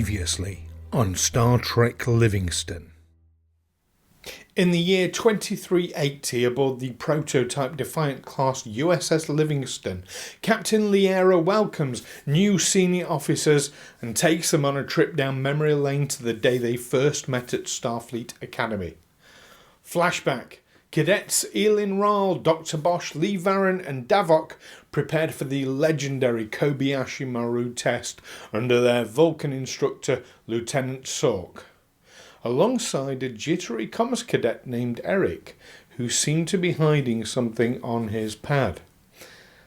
Previously on Star Trek Livingstone. In the year 2380, aboard the prototype Defiant-class USS Livingstone, Captain Liera welcomes new senior officers and takes them on a trip down memory lane to the day they first met at Starfleet Academy. Flashback. Cadets Eelin, Wraal, Dr Bosh, Varen and Davok prepared for the legendary Kobayashi Maru test under their Vulcan instructor, Lieutenant Sork, alongside a jittery comms cadet named Eric, who seemed to be hiding something on his pad.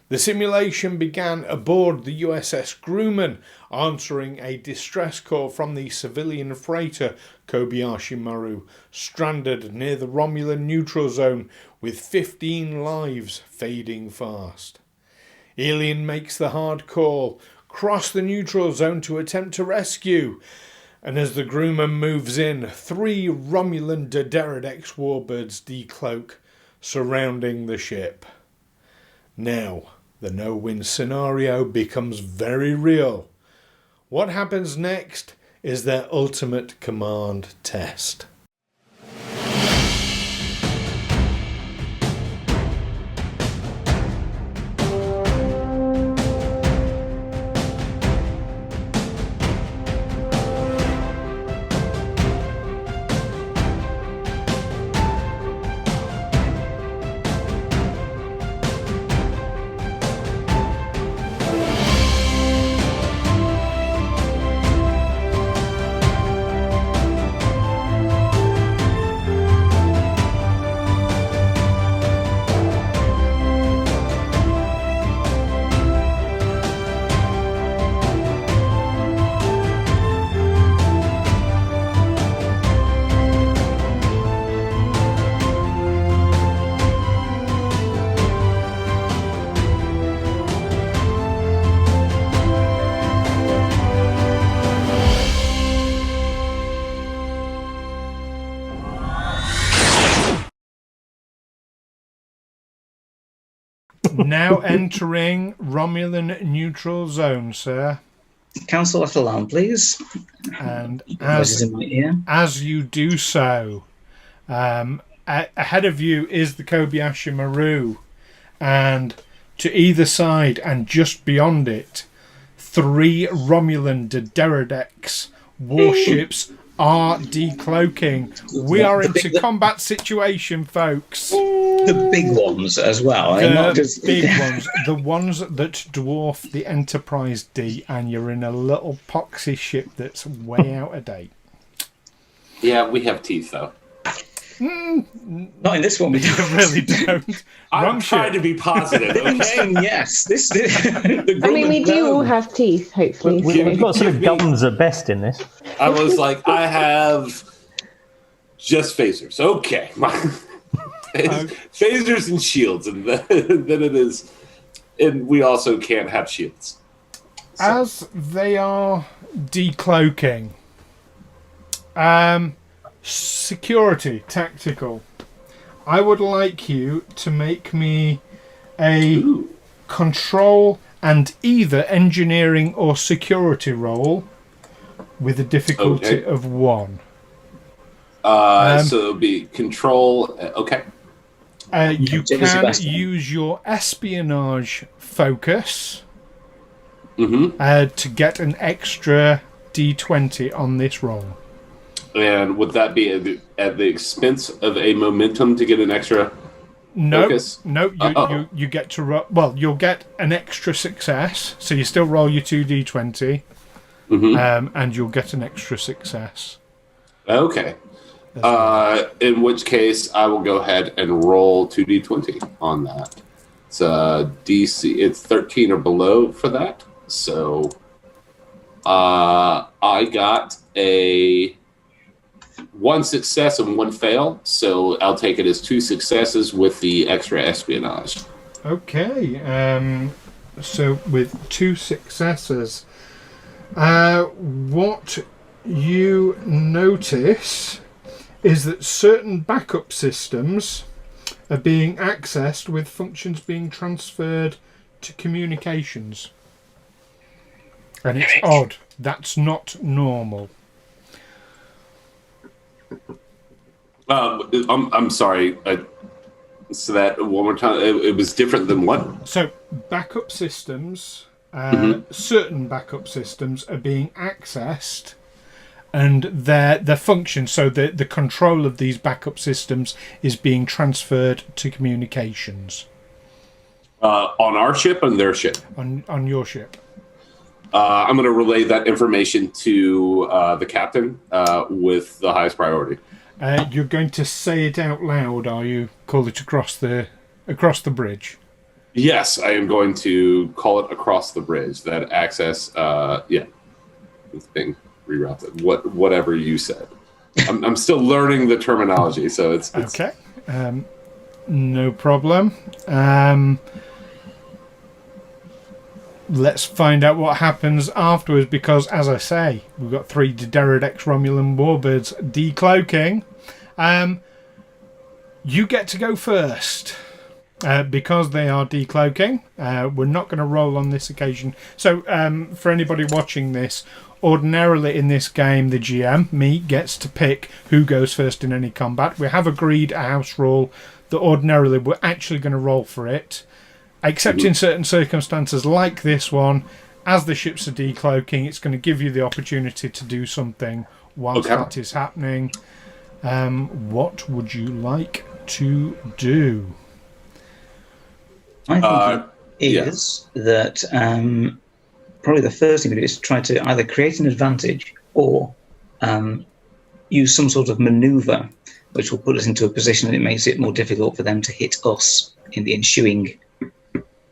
The simulation began aboard the USS Grumman, answering a distress call from the civilian freighter Kobayashi Maru, stranded near the Romulan neutral zone with 15 lives fading fast. Eelin makes the hard call, cross the neutral zone to attempt to rescue, and as the Grumman moves in, 3 Romulan Dederadex warbirds decloak, surrounding the ship. Now, the no-win scenario becomes very real. What happens next is their ultimate command test. Now entering Romulan neutral zone, sir. Council at alarm, please. And as you do so, ahead of you is the Kobayashi Maru, and to either side and just beyond it, 3 Romulan Dederadex warships are decloaking. We are into combat situation, folks. The big ones as well. The big ones. The ones that dwarf the Enterprise D, and you're in a little poxy ship that's way out of date. Yeah, we have teeth, though. Not in this one, we You really don't. I'm trying to be positive, okay? Yes. I mean, we do all have teeth, hopefully. We've got sort of gums at best in this. I was like, I have just phasers. Okay. Phasers and shields, and then it is. And we also can't have shields. So. As they are decloaking, security, tactical, I would like you to make me a control and either engineering or security roll with a difficulty of 1. So it'll be control. Okay. You can use your espionage focus to get an extra D20 on this roll. And would that be at the expense of a momentum to get an extra focus? No, you get to roll. Well, you'll get an extra success, so you still roll your 2D20, and you'll get an extra success. Okay. In which case, I will go ahead and roll 2d20 on that. It's DC. It's 13 or below for that. So, I got a 1 success and 1 fail. So I'll take it as 2 successes with the extra espionage. Okay. So with 2 successes, what you notice is that certain backup systems are being accessed with functions being transferred to communications. And it's odd. That's not normal. I'm sorry. So that one more time. It was different than what? So backup systems, certain backup systems are being accessed, and their function. So the control of these backup systems is being transferred to communications. On our ship and their ship? On your ship. I'm going to relay that information to the captain with the highest priority. You're going to say it out loud, are you? Call it across the bridge. Yes, I am going to call it across the bridge. That access, it's being rerouted. Whatever you said. I'm still learning the terminology, so it's... Okay. No problem. Let's find out what happens afterwards, because, as I say, we've got 3 Deredex Romulan warbirds decloaking. You get to go first. Because they are decloaking, we're not going to roll on this occasion. So, for anybody watching this, ordinarily in this game, the GM, me, gets to pick who goes first in any combat. We have agreed a house rule that ordinarily we're actually going to roll for it. Except in certain circumstances like this one, as the ships are decloaking, it's going to give you the opportunity to do something whilst that is happening. What would you like to do? I think it is that probably the first thing to do is try to either create an advantage or use some sort of maneuver which will put us into a position that it makes it more difficult for them to hit us in the ensuing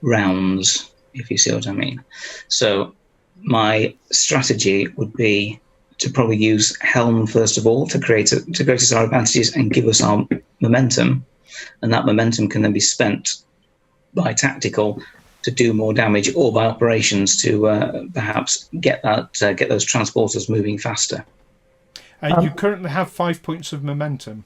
rounds, if you see what I mean. So my strategy would be to probably use Helm first of all to create us our advantages and give us our momentum, and that momentum can then be spent by tactical to do more damage, or by operations to perhaps get those transporters moving faster. You currently have 5 points of momentum.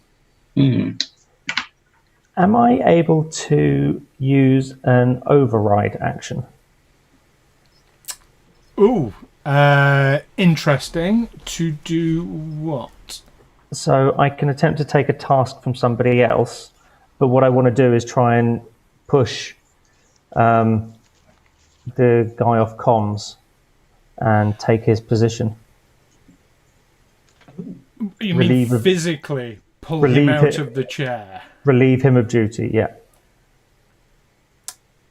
Am I able to use an override action? Ooh, interesting. To do what? So I can attempt to take a task from somebody else, but what I want to do is try and push the guy off comms and take his position. You mean physically pull him out of the chair? Relieve him of duty, yeah.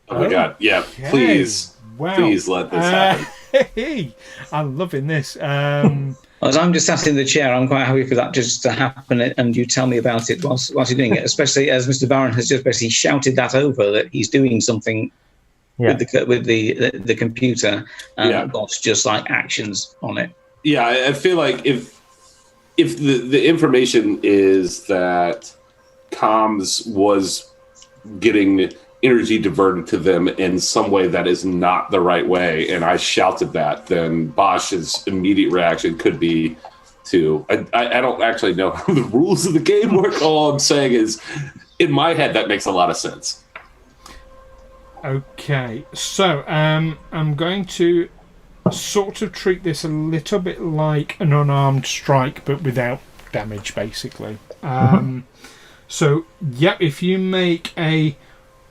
Oh my god, yeah, please. Wow. Please let this happen. Hey, I'm loving this. As I'm just sat in the chair, I'm quite happy for that just to happen, and you tell me about it whilst you're doing it, especially as Mr. Varen has just basically shouted that over, that he's doing something with the computer, and Bosh just like actions on it. Yeah, I feel like if the information is that comms was getting energy diverted to them in some way that is not the right way, and I shouted that, then Bosch's immediate reaction could be to... I don't actually know how the rules of the game work. All I'm saying is, in my head, that makes a lot of sense. Okay, so I'm going to sort of treat this a little bit like an unarmed strike, but without damage, basically. So, if you make a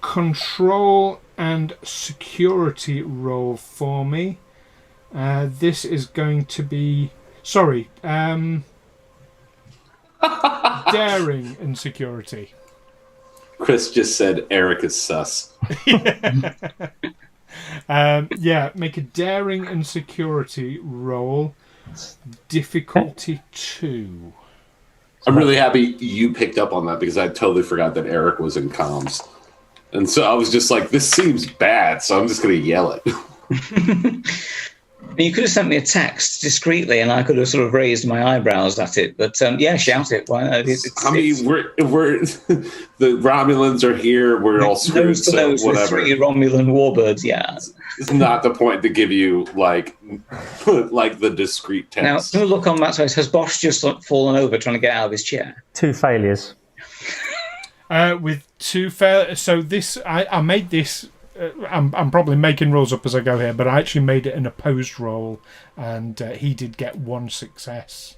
control and security roll for me, this is going to be... Sorry, daring and security. Chris just said Eric is sus. Make a daring and security roll. Difficulty 2. I'm really happy you picked up on that, because I totally forgot that Eric was in comms. And so I was just like, this seems bad, so I'm just going to yell it. You could have sent me a text discreetly, and I could have sort of raised my eyebrows at it. But shout it. Why not? We're the Romulans are here. We're all screwed. So whatever. 3 Romulan warbirds. Yeah, it's not the point to give you like the discreet text. Now, look on Matt's face. Has Bosh just fallen over trying to get out of his chair? 2 failures. With 2 failures. So this, I made this I'm probably making rules up as I go here, but I actually made it an opposed roll, and he did get 1 success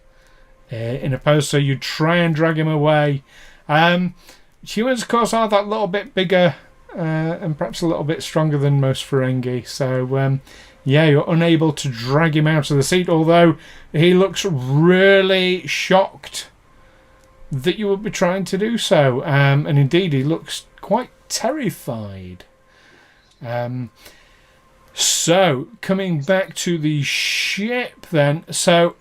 in opposed. So you try and drag him away. Humans, of course, are that little bit bigger and perhaps a little bit stronger than most Ferengi. So, you're unable to drag him out of the seat, although he looks really shocked that you would be trying to do so. And indeed, he looks quite terrified. So, coming back to the ship then. So,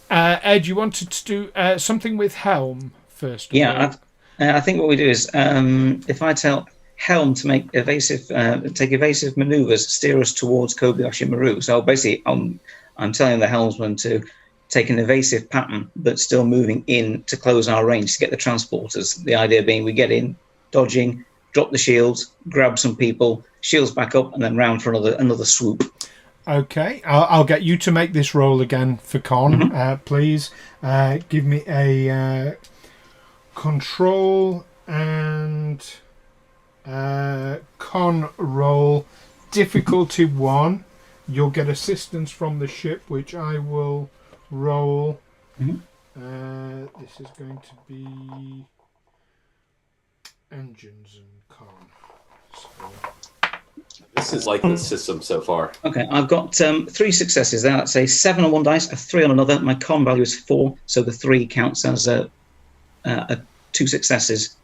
Ed, you wanted to do something with Helm first. Yeah, I think what we do is if I tell Helm to make take evasive maneuvers, steer us towards Kobayashi Maru. So basically, I'm telling the helmsman to take an evasive pattern, but still moving in to close our range to get the transporters. The idea being we get in, dodging, drop the shields, grab some people, shields back up, and then round for another swoop. Okay, I'll get you to make this roll again for Con, please. Give me a control and Con roll. Difficulty 1. You'll get assistance from the ship, which I will roll. This is going to be engines and Con. So. This is like the system so far. Okay, I've got 3 successes there. That's a 7 on one dice, a 3 on another. My con value is 4, so the 3 counts as 2 successes.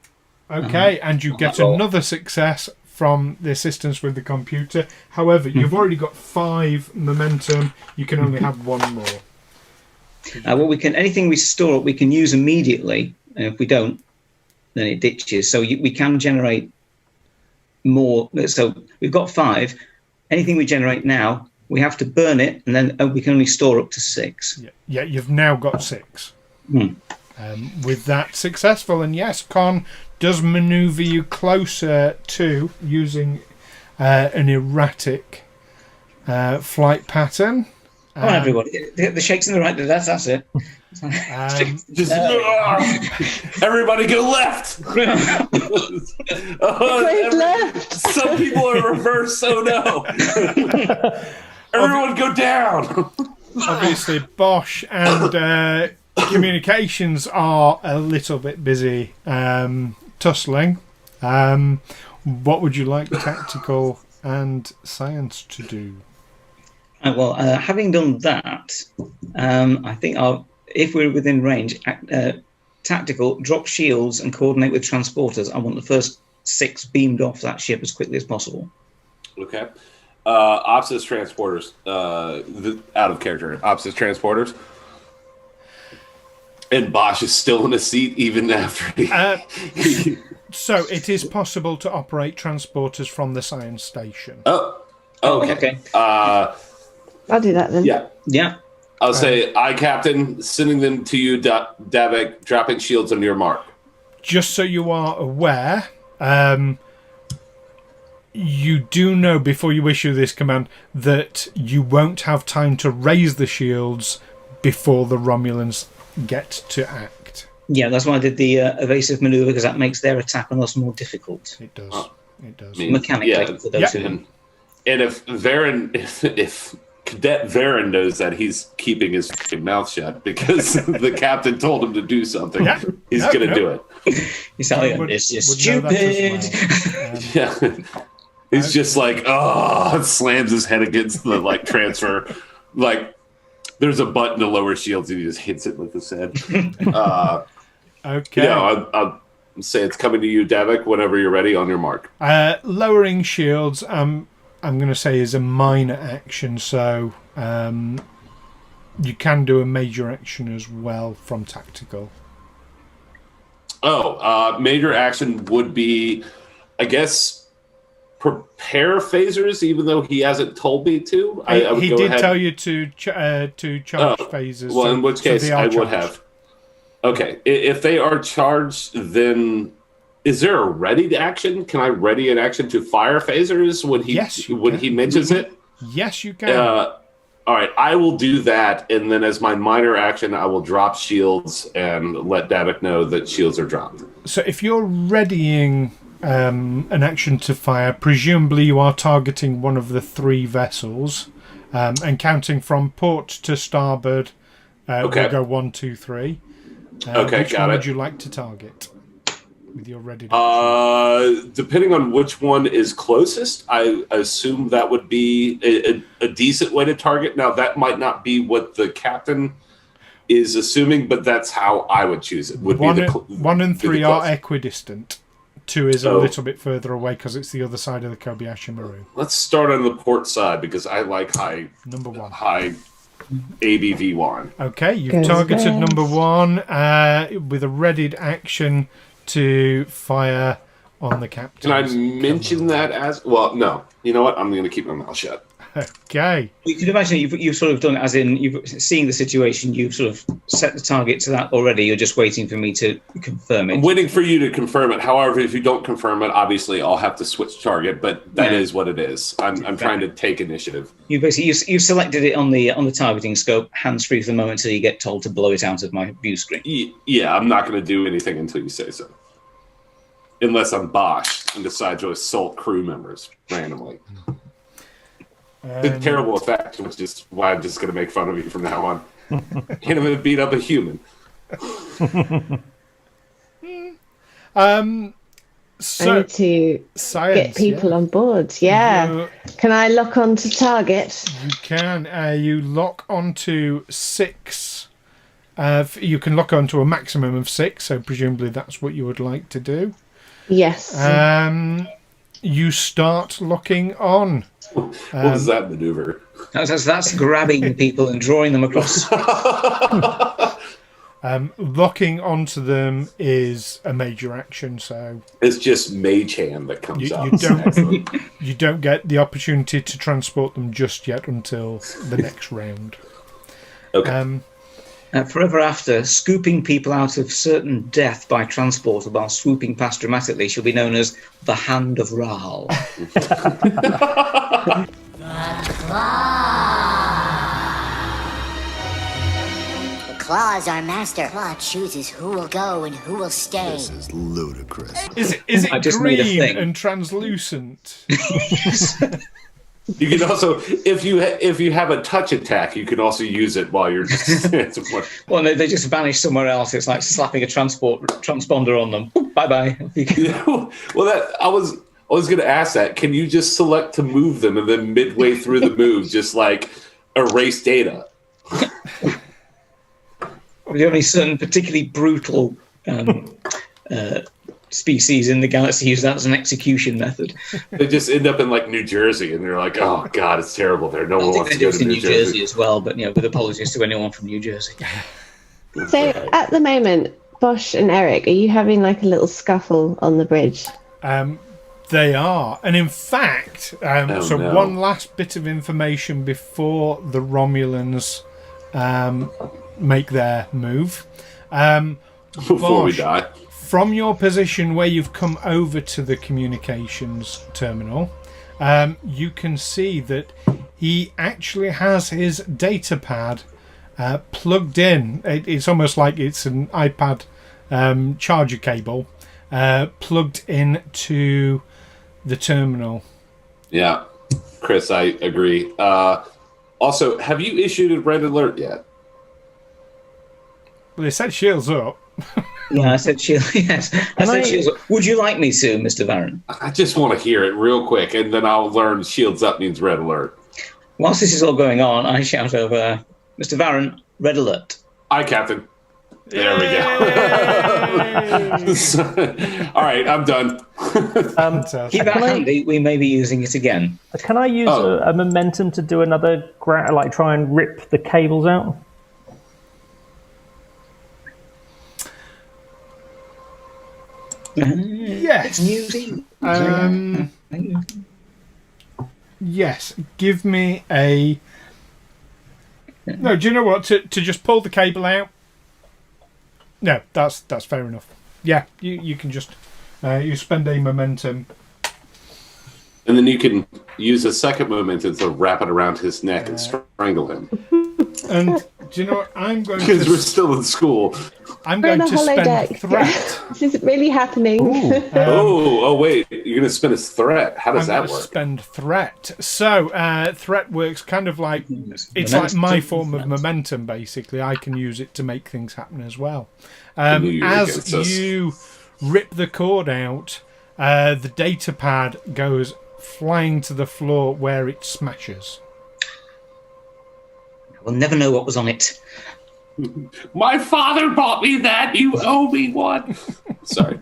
Okay, and you get another success from the assistance with the computer. However, you've already got 5 momentum. You can only have 1 more. Anything we store up, we can use immediately. And if we don't, then it ditches. So we can generate more. So we've got 5. Anything we generate now, we have to burn it, and then we can only store up to 6. Yeah, you've now got 6. With that successful, and yes, Con does maneuver you closer to using an erratic flight pattern. Come on, everybody. The shake's in the right. That's it. Everybody go left. Left. Some people are reverse. Oh no! Everyone go down. Obviously, Bosh and communications are a little bit busy tussling. What would you like tactical and science to do? Having done that, I think if we're within range, tactical, drop shields and coordinate with transporters. I want the first 6 beamed off that ship as quickly as possible. Okay. Opsis transporters. Out of character. Opsis transporters. And Bosh is still in a seat even after he... So it is possible to operate transporters from the science station. Oh, okay. I'll do that then. Yeah. I'll say, Captain, sending them to you, Davok, dropping shields on your mark. Just so you are aware, you do know before you issue this command that you won't have time to raise the shields before the Romulans get to act. Yeah, that's why I did the evasive maneuver, because that makes their attack on us more difficult. It does. It does. Mechanically, for those who... And if Varen, if Cadet Varen knows that, he's keeping his mouth shut because the captain told him to do something. He's going to do it. He's like, this is stupid. Yeah. He's just like, slams his head against the transfer. There's a button to lower shields, and he just hits it with his head. Okay. I'll say it's coming to you, Davok, whenever you're ready, on your mark. Lowering shields, I'm going to say, is a minor action, so you can do a major action as well from tactical. Major action would be, I guess, prepare phasers, even though he hasn't told me to. He did tell you to charge phasers. Well, in which case I would have. Okay, if they are charged, then is there a ready action? Can I ready an action to fire phasers when he mentions it? Yes, you can. All right, I will do that, and then as my minor action, I will drop shields and let Davok know that shields are dropped. So if you're readying an action to fire. Presumably you are targeting one of the 3 vessels, and counting from port to starboard. We'll go 1, 2, 3. Which one would you like to target with your ready action? Depending on which one is closest, I assume that would be a decent way to target. Now, that might not be what the captain is assuming, but that's how I would choose it. One and 3 are equidistant. 2 is a little bit further away because it's the other side of the Kobayashi Maru. Let's start on the port side because I like high ABV wine. Okay, you've targeted number 1 with a readied action to fire on the captain. Can I mention that as... Well, no. You know what? I'm going to keep my mouth shut. Okay. You can imagine you've sort of done, as in, you've seeing the situation, you've sort of set the target to that already. You're just waiting for me to confirm it. I'm waiting for you to confirm it. However, if you don't confirm it, obviously I'll have to switch target, but that is what it is. I'm trying to take initiative. You've selected it on the targeting scope, hands-free for the moment until you get told to blow it out of my view screen. Yeah, I'm not going to do anything until you say so. Unless I'm Bosh and decide to assault crew members randomly. The terrible effect, which is why I'm just going to make fun of you from now on. Hit him and beat up a human. So I need to get people on board. Yeah. Can I lock on to target? You can. You lock onto 6. You can lock onto a maximum of 6, so presumably that's what you would like to do. Yes. You start locking on. What was that maneuver? That's grabbing people and drawing them across. Locking onto them is a major action, so it's just mage hand that comes out. You don't get the opportunity to transport them just yet until the next round. Okay. Forever after, scooping people out of certain death by transport while swooping past dramatically shall be known as the Hand of Wraal. The Claw is our master. Claw chooses who will go and who will stay. This is ludicrous. Is it green and translucent? You can also, if you have a touch attack, you can also use it while you're just... Well, they just vanish somewhere else. It's like slapping a transponder on them. Bye-bye. Well, I was going to ask that. Can you just select to move them and then midway through the move, just like erase data? The only certain particularly brutal species in the galaxy use that as an execution method. They just end up in like New Jersey, and they're like, "Oh God, it's terrible there. No one wants to go to New Jersey as well." But with apologies to anyone from New Jersey. So at the moment, Bosh and Eric, are you having like a little scuffle on the bridge? They are, and in fact, one last bit of information before the Romulans make their move. Before Bosh, we die. From your position where you've come over to the communications terminal, you can see that he actually has his data pad plugged in. It's almost like it's an iPad charger cable plugged in the terminal. Yeah, Chris, I agree. Also, have you issued a red alert yet? Well, they said shields up. Yeah, I said shield. Yes, I said shields up. Would you like me to, Mr. Varen? I just want to hear it real quick, and then I'll learn shields up means red alert. Whilst this is all going on, I shout over, Mr. Varen, red alert. Aye, Captain. There we go. All right, I'm done. Keep that handy. We may be using it again. Can I use a momentum to do another, try and rip the cables out? Yes. Yes. Give me a... No, do you know what? To just pull the cable out? No, that's fair enough. Yeah, you can just... you spend a momentum. And then you can use a second momentum to wrap it around his neck and strangle him. And Do you know what? I'm going because we're still in school. I'm going to spend threat. This is really happening. Wait. You're going to spend a threat. How does that work? Spend threat. So, threat works kind of like... It's like my form of momentum, basically. I can use it to make things happen as well. As you rip the cord out, the data pad goes flying to the floor where it smashes. We'll never know what was on it. My father bought me that. You owe me one. Sorry.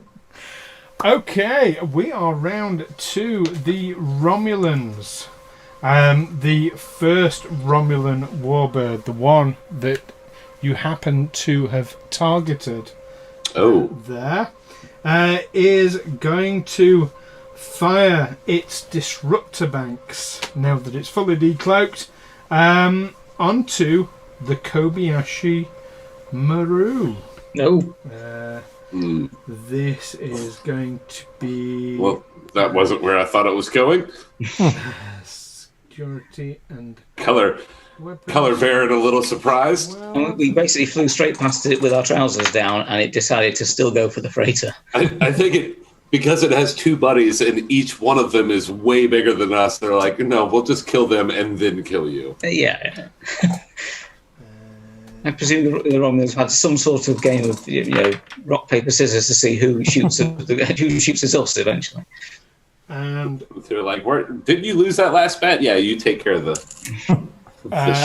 Okay, we are round to the Romulans. The first Romulan warbird, the one that you happen to have targeted there, is going to fire its disruptor banks, now that it's fully decloaked, onto the Kobayashi Maru. No. This is going to be... Well, that wasn't where I thought it was going. Security and... Color Varen a little surprised. Well, we basically flew straight past it with our trousers down, and it decided to still go for the freighter. I think because it has two buddies and each one of them is way bigger than us, they're like, no, we'll just kill them and then kill you. Yeah. I presume the Romulans had some sort of game of rock paper scissors to see who shoots us us eventually. And they're like, didn't you lose that last bet? Yeah, you take care of the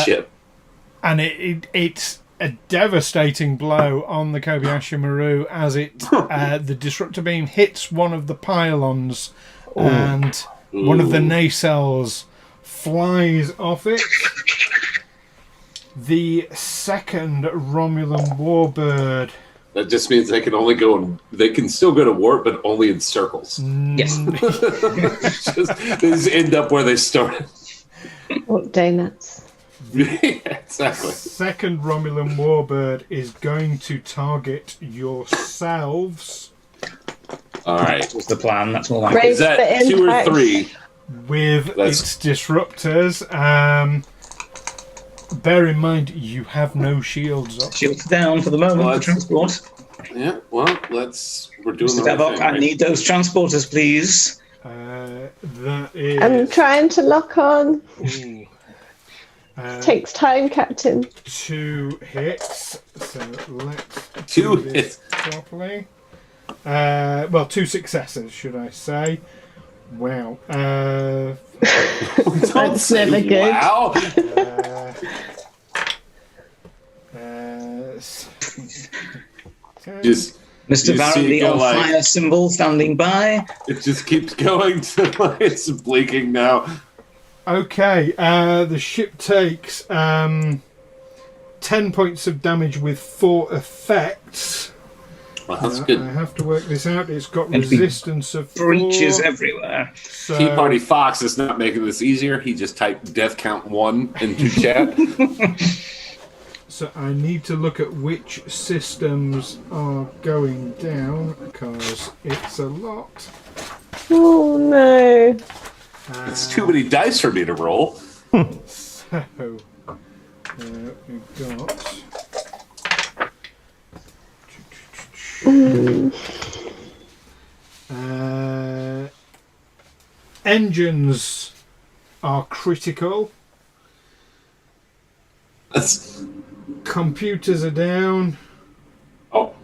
ship. And it's a devastating blow on the Kobayashi Maru as the disruptor beam hits one of the pylons and one of the nacelles flies off it. The second Romulan warbird. That just means they can still go to warp, but only in circles. Yes. They just end up where they started. What donuts? Exactly. Second Romulan warbird is going to target yourselves. All right. What's the plan? That's all I Is that 2 or 3? With its disruptors. Bear in mind, you have no shields up. Shields down for the moment for transport. Yeah, well, we're doing Mr. the right Davok, thing, I right? need those transporters, please. That is... I'm trying to lock on. Takes time, Captain. 2 hits. So let's 2 do this properly. 2 successes, should I say. Wow. That's never good. Wow. Just Mr. Varen, the on fire symbol standing by. It just keeps going to it's blinking now. Okay, the ship takes 10 points of damage with 4 effects. Well, that's good. I have to work this out. It's got resistance of 4. Breaches everywhere. So, Tea Party Fox is not making this easier. He just typed death count 1 into chat. So I need to look at which systems are going down because it's a lot. Oh no. It's too many dice for me to roll. So we've got... Engines are critical. Computers are down. Oh,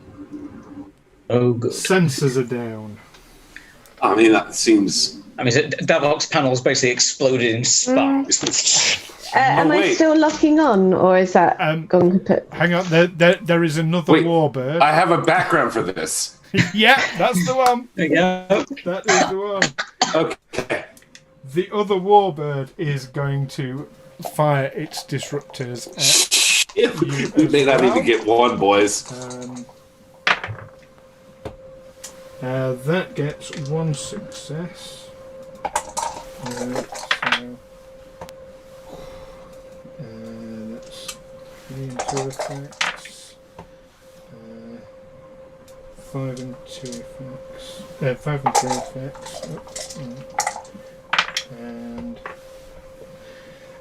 good. Sensors are down. I mean, that seems... Davok's panels basically exploded in sparks. Am I still locking on, or is that going to put... Hang on, there is another warbird. I have a background for this. Yeah, that's the one. There you go. That is the one. Okay. The other warbird is going to fire its disruptors at you. We may not even get one, boys. That gets 1 success. That's 3 and 2 effects. 5 and 2 effects. 5 and 3 effects.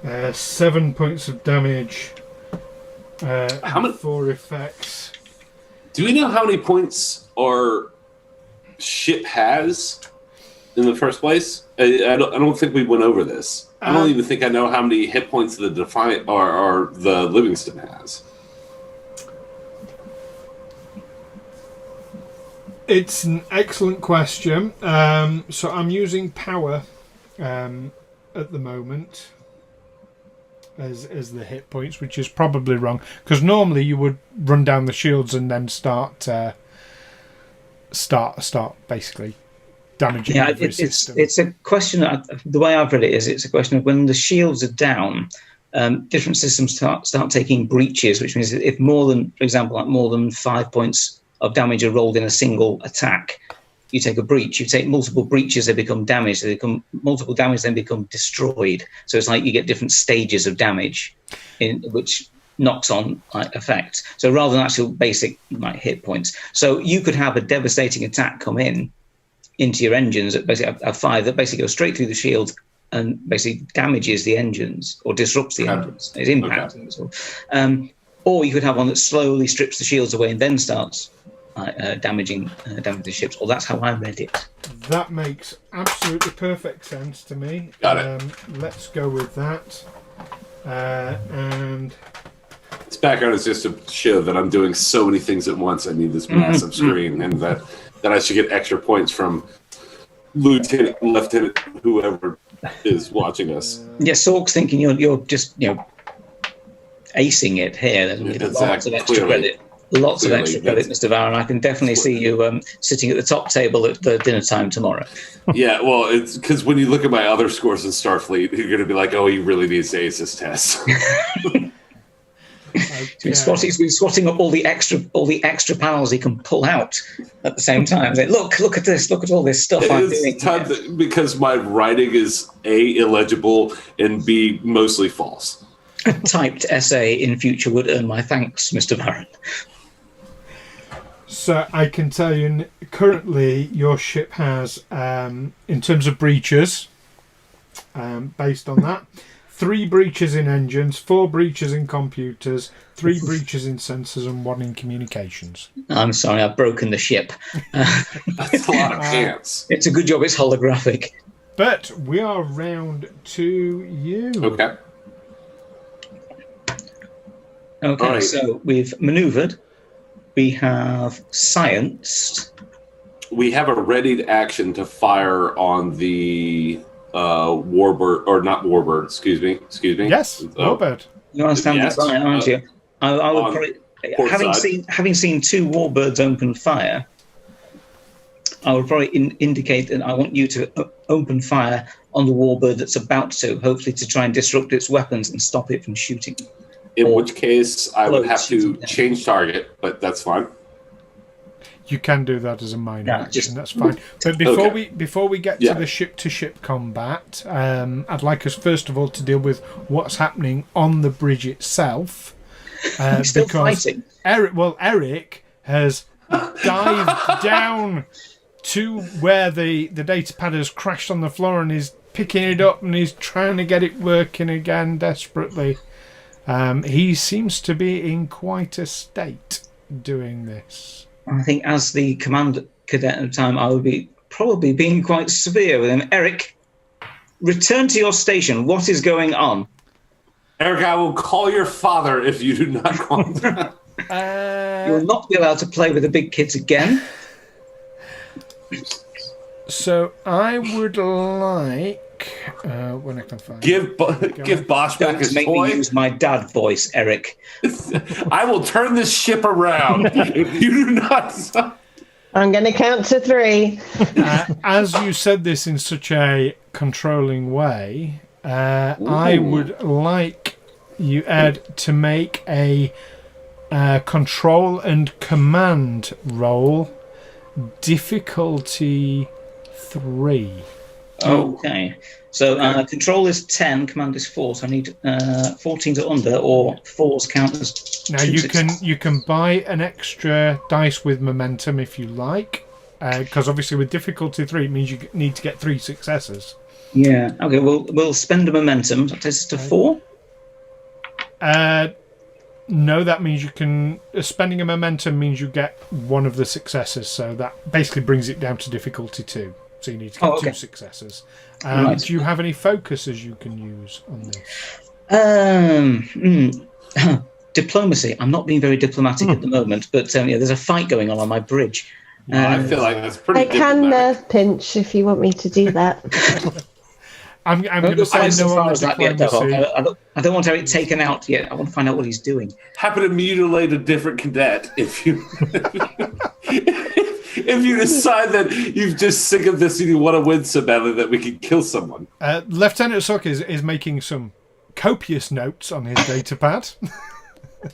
And 7 points of damage How many 4 effects? Do we know how many points our ship has in the first place? I don't think we went over this. I don't even think I know how many hit points the Defiant or the Livingstone has. It's an excellent question. So I'm using power at the moment as the hit points, which is probably wrong, because normally you would run down the shields and then start basically damaging every system. It's a question. The way I've read it is, it's a question of when the shields are down, different systems start taking breaches, which means if more than, for example, like more than 5 points of damage are rolled in a single attack, you take a breach. You take multiple breaches, they become damaged. They become multiple damage, then become destroyed. So it's like you get different stages of damage, which knocks on effects. So rather than actual basic hit points, so you could have a devastating attack come into your engines at basically a 5 that basically goes straight through the shield and basically damages the engines or disrupts the engines. It's impacting as well. Or you could have one that slowly strips the shields away and then starts damaging the ships. Or that's how I read it. That makes absolutely perfect sense to me. Got it. Let's go with that. And this background is just to show that I'm doing so many things at once. I need this massive screen, and that I should get extra points from Lieutenant, Lieutenant, whoever is watching us. Yeah, Sork's thinking you're just acing it here. There's lots of extra credit. Lots of extra credit, Mr. Varen. I can definitely see you sitting at the top table at the dinner time tomorrow. Yeah, well, it's because when you look at my other scores in Starfleet, you're going to be like, "Oh, he really needs to ace this test." He's been swatting up all the extra panels he can pull out at the same time. Like, look at this! Look at all this stuff I'm doing. Because my writing is A, illegible, and B, mostly false. A typed essay in future would earn my thanks, Mr. Varen. So I can tell you, currently your ship has, in terms of breaches, based on that, 3 breaches in engines, 4 breaches in computers, 3 breaches in sensors, and 1 in communications. I'm sorry, I've broken the ship. That's a lot of pants. It's a good job it's holographic. But we are round to you. Okay. Okay, right. So we've manoeuvred. We have scienced. We have a readied action to fire on the warbird, or not warbird, excuse me. Yes, warbird. You understand that, right, aren't you? I would probably, having seen 2 warbirds open fire, I would probably indicate that I want you to open fire on the warbird that's about to, hopefully to try and disrupt its weapons and stop it from shooting. In which case, I would have to change target, but that's fine. You can do that as a minor action. That's fine. But before we get to the ship-to-ship combat, I'd like us first of all to deal with what's happening on the bridge itself. Still fighting. Eric has dived down to where the data pad has crashed on the floor and is picking it up and he's trying to get it working again desperately. He seems to be in quite a state doing this. I think as the command cadet at the time, I would be probably being quite severe with him. Eric, return to your station. What is going on? Eric, I will call your father if you do not call him. You will not be allowed to play with the big kids again. So I would like... when I can find give Bosh back his make toy. Me use my dad voice, Eric. I will turn this ship around if you do not. I'm going to count to 3. As you said this in such a controlling way, I would like you, Ed, to make a control and command roll, difficulty 3. Okay. So control is 10, command is 4, so I need 14 to under, or 4s count as now you can buy an extra dice with momentum if you like, because obviously with difficulty 3 it means you need to get 3 successes. Yeah. Okay. We'll spend a momentum. That takes us to 4. No, that means you can... spending a momentum means you get one of the successes, so that basically brings it down to difficulty 2. So you need to get 2 successes. Right. Do you have any focuses you can use on this? Diplomacy. I'm not being very diplomatic at the moment, but there's a fight going on my bridge. I feel like that's pretty I can nerve pinch if you want me to do that. I'm going to say no on the diplomacy. I don't want Eric taken out yet. I want to find out what he's doing. Happy to mutilate a different cadet if you if you decide that you've just sick of this and you want to win so badly that we can kill someone. Lieutenant Sook is making some copious notes on his data pad.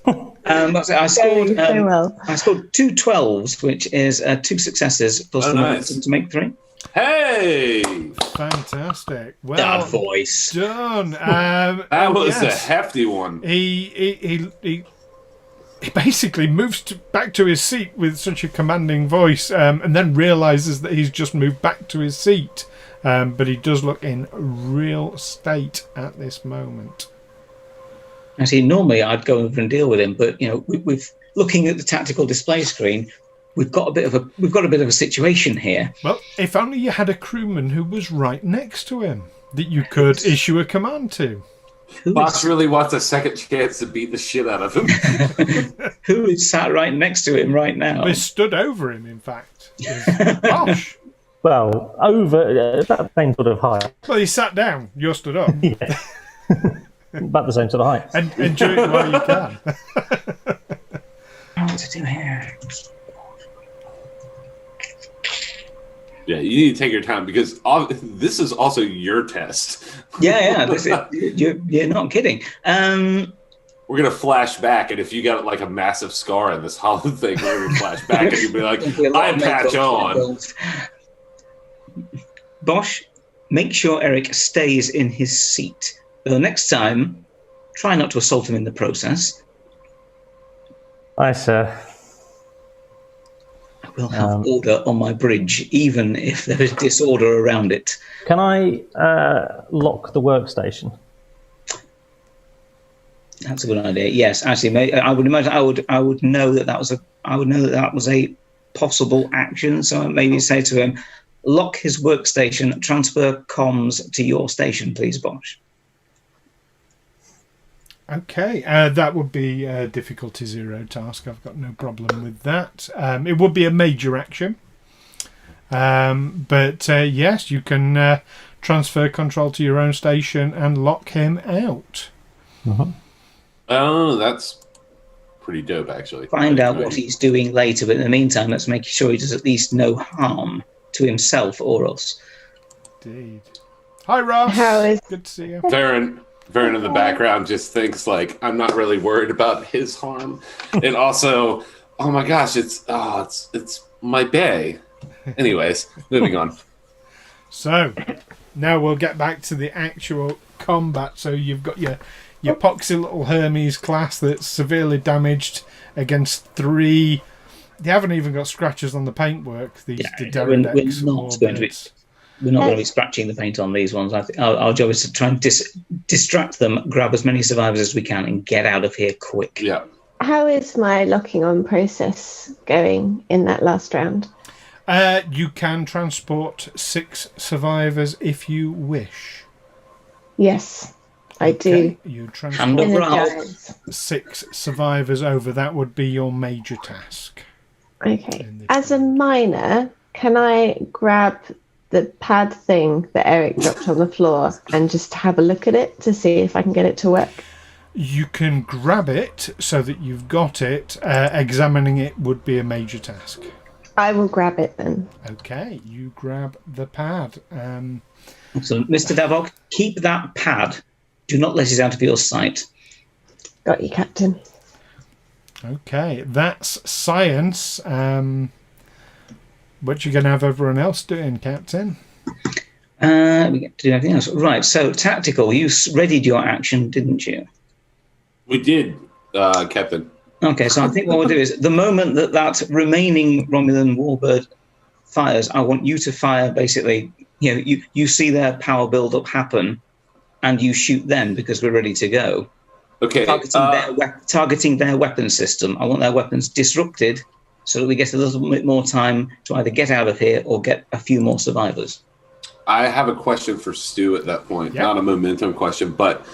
I scored 2 12s, which is 2 successes plus the momentum to make 3. Hey! Fantastic. Well, that voice. Done. That was a hefty one. He basically moves back to his seat with such a commanding voice, and then realises that he's just moved back to his seat. But he does look in real state at this moment. Actually, normally I'd go over and deal with him, but we've looking at the tactical display screen. We've got a bit of a situation here. Well, if only you had a crewman who was right next to him that you could issue a command to. Boss really wants a second chance to beat the shit out of him. Who is sat right next to him right now? They stood over him, in fact. Bosh. Well, over that same sort of height. Well, he sat down. You're stood up. Yeah. About the same sort of height. And enjoy it while you can. What to do here? Yeah, you need to take your time because this is also your test. Yeah. You're not kidding. We're gonna flash back, and if you got like a massive scar in this hollow thing, we're gonna flash back, and you'll be like, "I patch on." Bosh, make sure Eric stays in his seat. The next time, try not to assault him in the process. Aye, sir. I will have order on my bridge, even if there is disorder around it. Can I lock the workstation? That's a good idea. Yes, actually, I would imagine I would know that was a possible action. So I maybe say to him, lock his workstation, transfer comms to your station, please, Bosh. Okay, that would be a difficulty 0 task. I've got no problem with that. It would be a major action. But yes, you can transfer control to your own station and lock him out. Uh-huh. Oh, that's pretty dope, actually. Find out what he's doing later, but in the meantime, let's make sure he does at least no harm to himself or us. Indeed. Hi, Ross. How is... Good to see you. Varen in the background just thinks like, I'm not really worried about his harm. And also, oh my gosh, it's my bay. Anyways, moving on. So, now we'll get back to the actual combat. So you've got your poxy little Hermes class that's severely damaged against 3. They haven't even got scratches on the paintwork. These We're not going to be scratching the paint on these ones. I think our job is to try and distract them, grab as many survivors as we can, and get out of here quick. Yeah. How is my locking on process going in that last round? You can transport 6 survivors if you wish. Yes, I do. You transport 6 survivors over. That would be your major task. Okay. As a minor, can I grab the pad thing that Eric dropped on the floor and just have a look at it to see if I can get it to work? You can grab it so that you've got it. Examining it would be a major task. I will grab it then. Okay, you grab the pad. So, Mr. Davok, keep that pad. Do not let it out of your sight. Got you, Captain. Okay, that's science. What you going to have everyone else doing, Captain? We get to do everything else. Right, so tactical. You readied your action, didn't you? We did, Captain. Okay, so I think what we'll do is the moment that remaining Romulan warbird fires, I want you to fire basically, you see their power build-up happen and you shoot them because we're ready to go. Okay. Targeting their weapon system. I want their weapons disrupted so that we get a little bit more time to either get out of here or get a few more survivors. I have a question for Stu at that point. Yep. Not a momentum question, but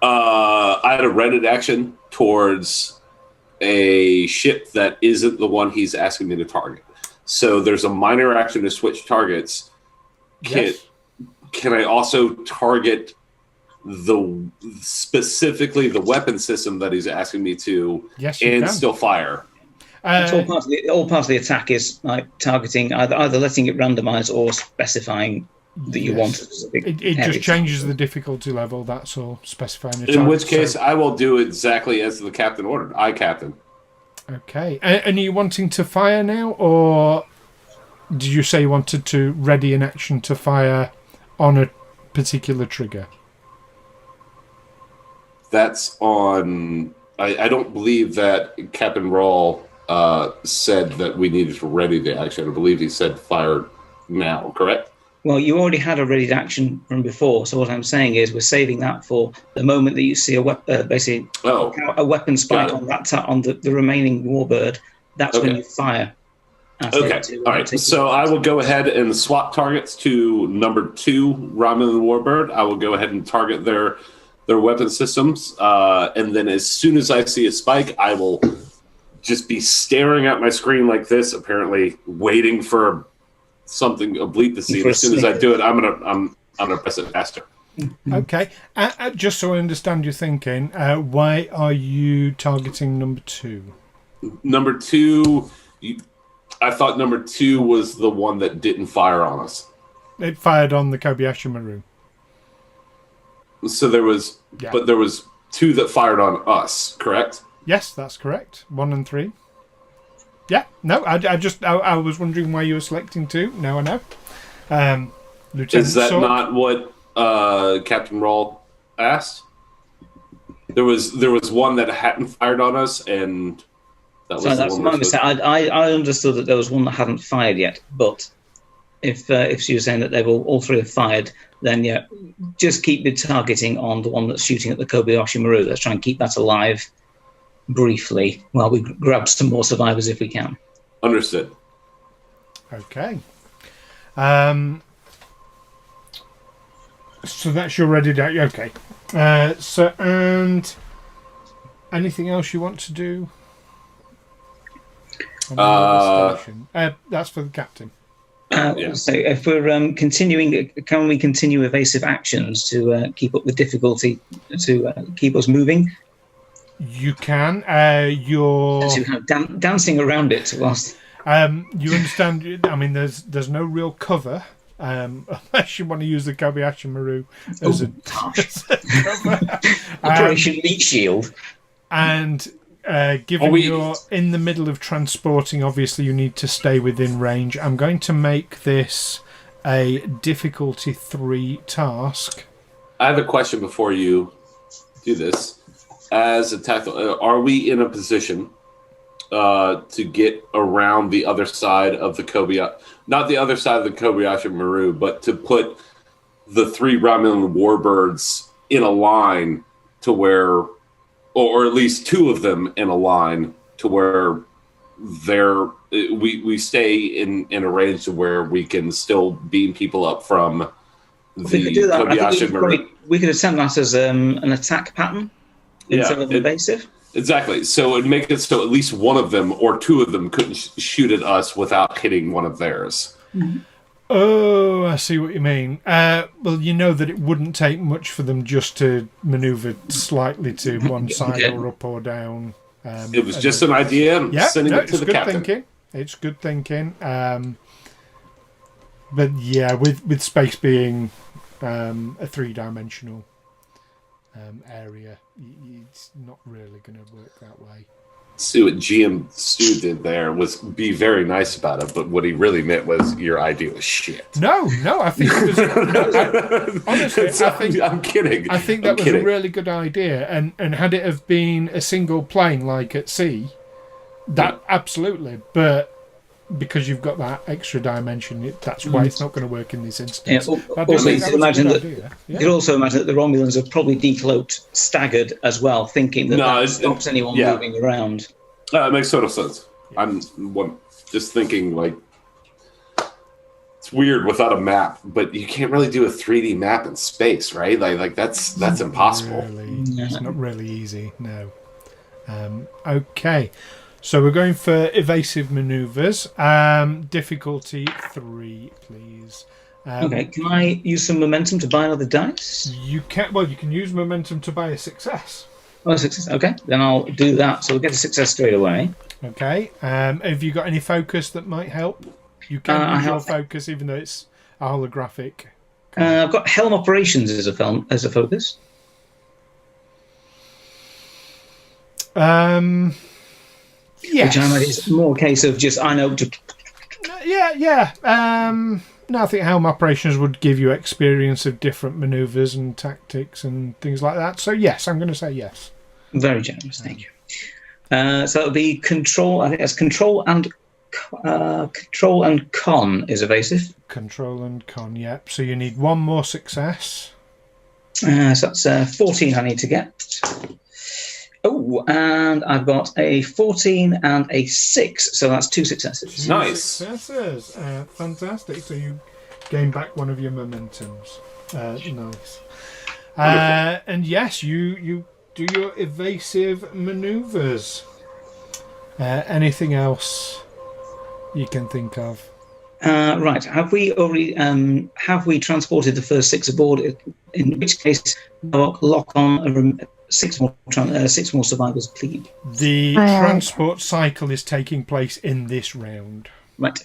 I had a ready action towards a ship that isn't the one he's asking me to target. So there's a minor action to switch targets. Yes. Can I also target specifically the weapon system that he's asking me to, and still fire? It's all part of the attack is like targeting, either letting it randomize or specifying that you want a specific It just changes the difficulty level, that's all, specifying the target. In which case, I will do exactly as the captain ordered. I captain. Okay. And are you wanting to fire now, or did you say you wanted to ready an action to fire on a particular trigger? That's on... I don't believe that Captain Wraal said that we needed to ready the action. I believe he said fire now, correct? Well, you already had a ready action from before, so what I'm saying is we're saving that for the moment that you see a weapon spike on the remaining warbird. That's when you fire. Okay, all right. So I will go ahead and swap targets to number 2, Romulan warbird. I will go ahead and target their weapon systems, and then as soon as I see a spike, I will just be staring at my screen like this, apparently waiting for something oblique to see. As soon as I do it, I'm gonna press it faster. Okay. Just so I understand your thinking, why are you targeting number 2? Number 2, I thought number 2 was the one that didn't fire on us. It fired on the Kobayashi Maru. So there was 2 that fired on us, correct? Yes, that's correct. 1 and 3. Yeah, no, I was wondering why you were selecting 2. Now I know. Lieutenant Is that not what Captain Wraal asked? There was one that hadn't fired on us, and that was that's my mistake. I understood that there was one that hadn't fired yet, but if she was saying that they've all 3 have fired, then just keep the targeting on the one that's shooting at the Kobayashi Maru. Let's try and keep that alive briefly while we grab some more survivors if we can. Understood. Okay. So that's your ready date. Okay. So, and anything else you want to do? That's for the captain. So if we're continuing, can we continue evasive actions to keep up the difficulty, to keep us moving? You can. You're dancing around it whilst... you understand, I mean, there's no real cover, unless you want to use the Kobayashi Maru as a cover. Operation Meat Shield. And given you're in the middle of transporting, obviously you need to stay within range. I'm going to make this a difficulty 3 task. I have a question before you do this. As a tactical, are we in a position to get around the other side of the Kobayashi, not the other side of the Kobayashi Maru, but to put the 3 Romulan warbirds in a line to where, or at least 2 of them in a line to where we stay in a range to where we can still beam people up from the Kobayashi Maru. We could attempt that as an attack pattern. Instead of evasive? Exactly. So it'd make it so at least one of them or 2 of them couldn't shoot at us without hitting one of theirs. Mm-hmm. Oh, I see what you mean. Well, you know that it wouldn't take much for them just to manoeuvre slightly to one side or up or down. It was just an idea. Sending it to the captain. It's good thinking. But yeah, with space being a 3-dimensional area, it's not really going to work that way. See what GM Stu did there was be very nice about it, but what he really meant was your idea was shit. No, I think it was. Honestly, I'm kidding. I think that was a really good idea, and had it have been a single plane like at sea, that absolutely. But because you've got that extra dimension, that's why it's not going to work in this instance. Yeah, also, you could imagine that Yeah. you could also imagine that the Romulans are probably decloaked, staggered as well, thinking that stops anyone moving around. It makes total sense. Yeah. I'm just thinking, like, it's weird without a map, but you can't really do a 3D map in space, right? Like that's impossible. It's not really easy, no. Okay, so we're going for evasive maneuvers. Difficulty 3, please. Okay, can I use some momentum to buy another dice? You can. Well, you can use momentum to buy a success. Oh, a success. Okay, then I'll do that. So we'll get a success straight away. Okay. Have you got any focus that might help? You can use your focus, even though it's a holographic. I've got Helm Operations as a focus. Yes. Which I imagine is more a case of just I know. Yeah. No, I think Helm Operations would give you experience of different manoeuvres and tactics and things like that. So yes, I'm going to say yes. Very generous, thank you. So it'll be control. I think that's control and con is evasive. Control and con, yep. So you need one more success. So that's 14 I need to get. Oh, and I've got a 14 and a 6, so that's 2 successes. Nice. Successes. Fantastic. So you gain back one of your momentums. Nice. And yes, you do your evasive maneuvers. Anything else you can think of? Right. Have we already transported the first 6 aboard? In which case, lock on 6 more survivors, please. The transport cycle is taking place in this round. Right.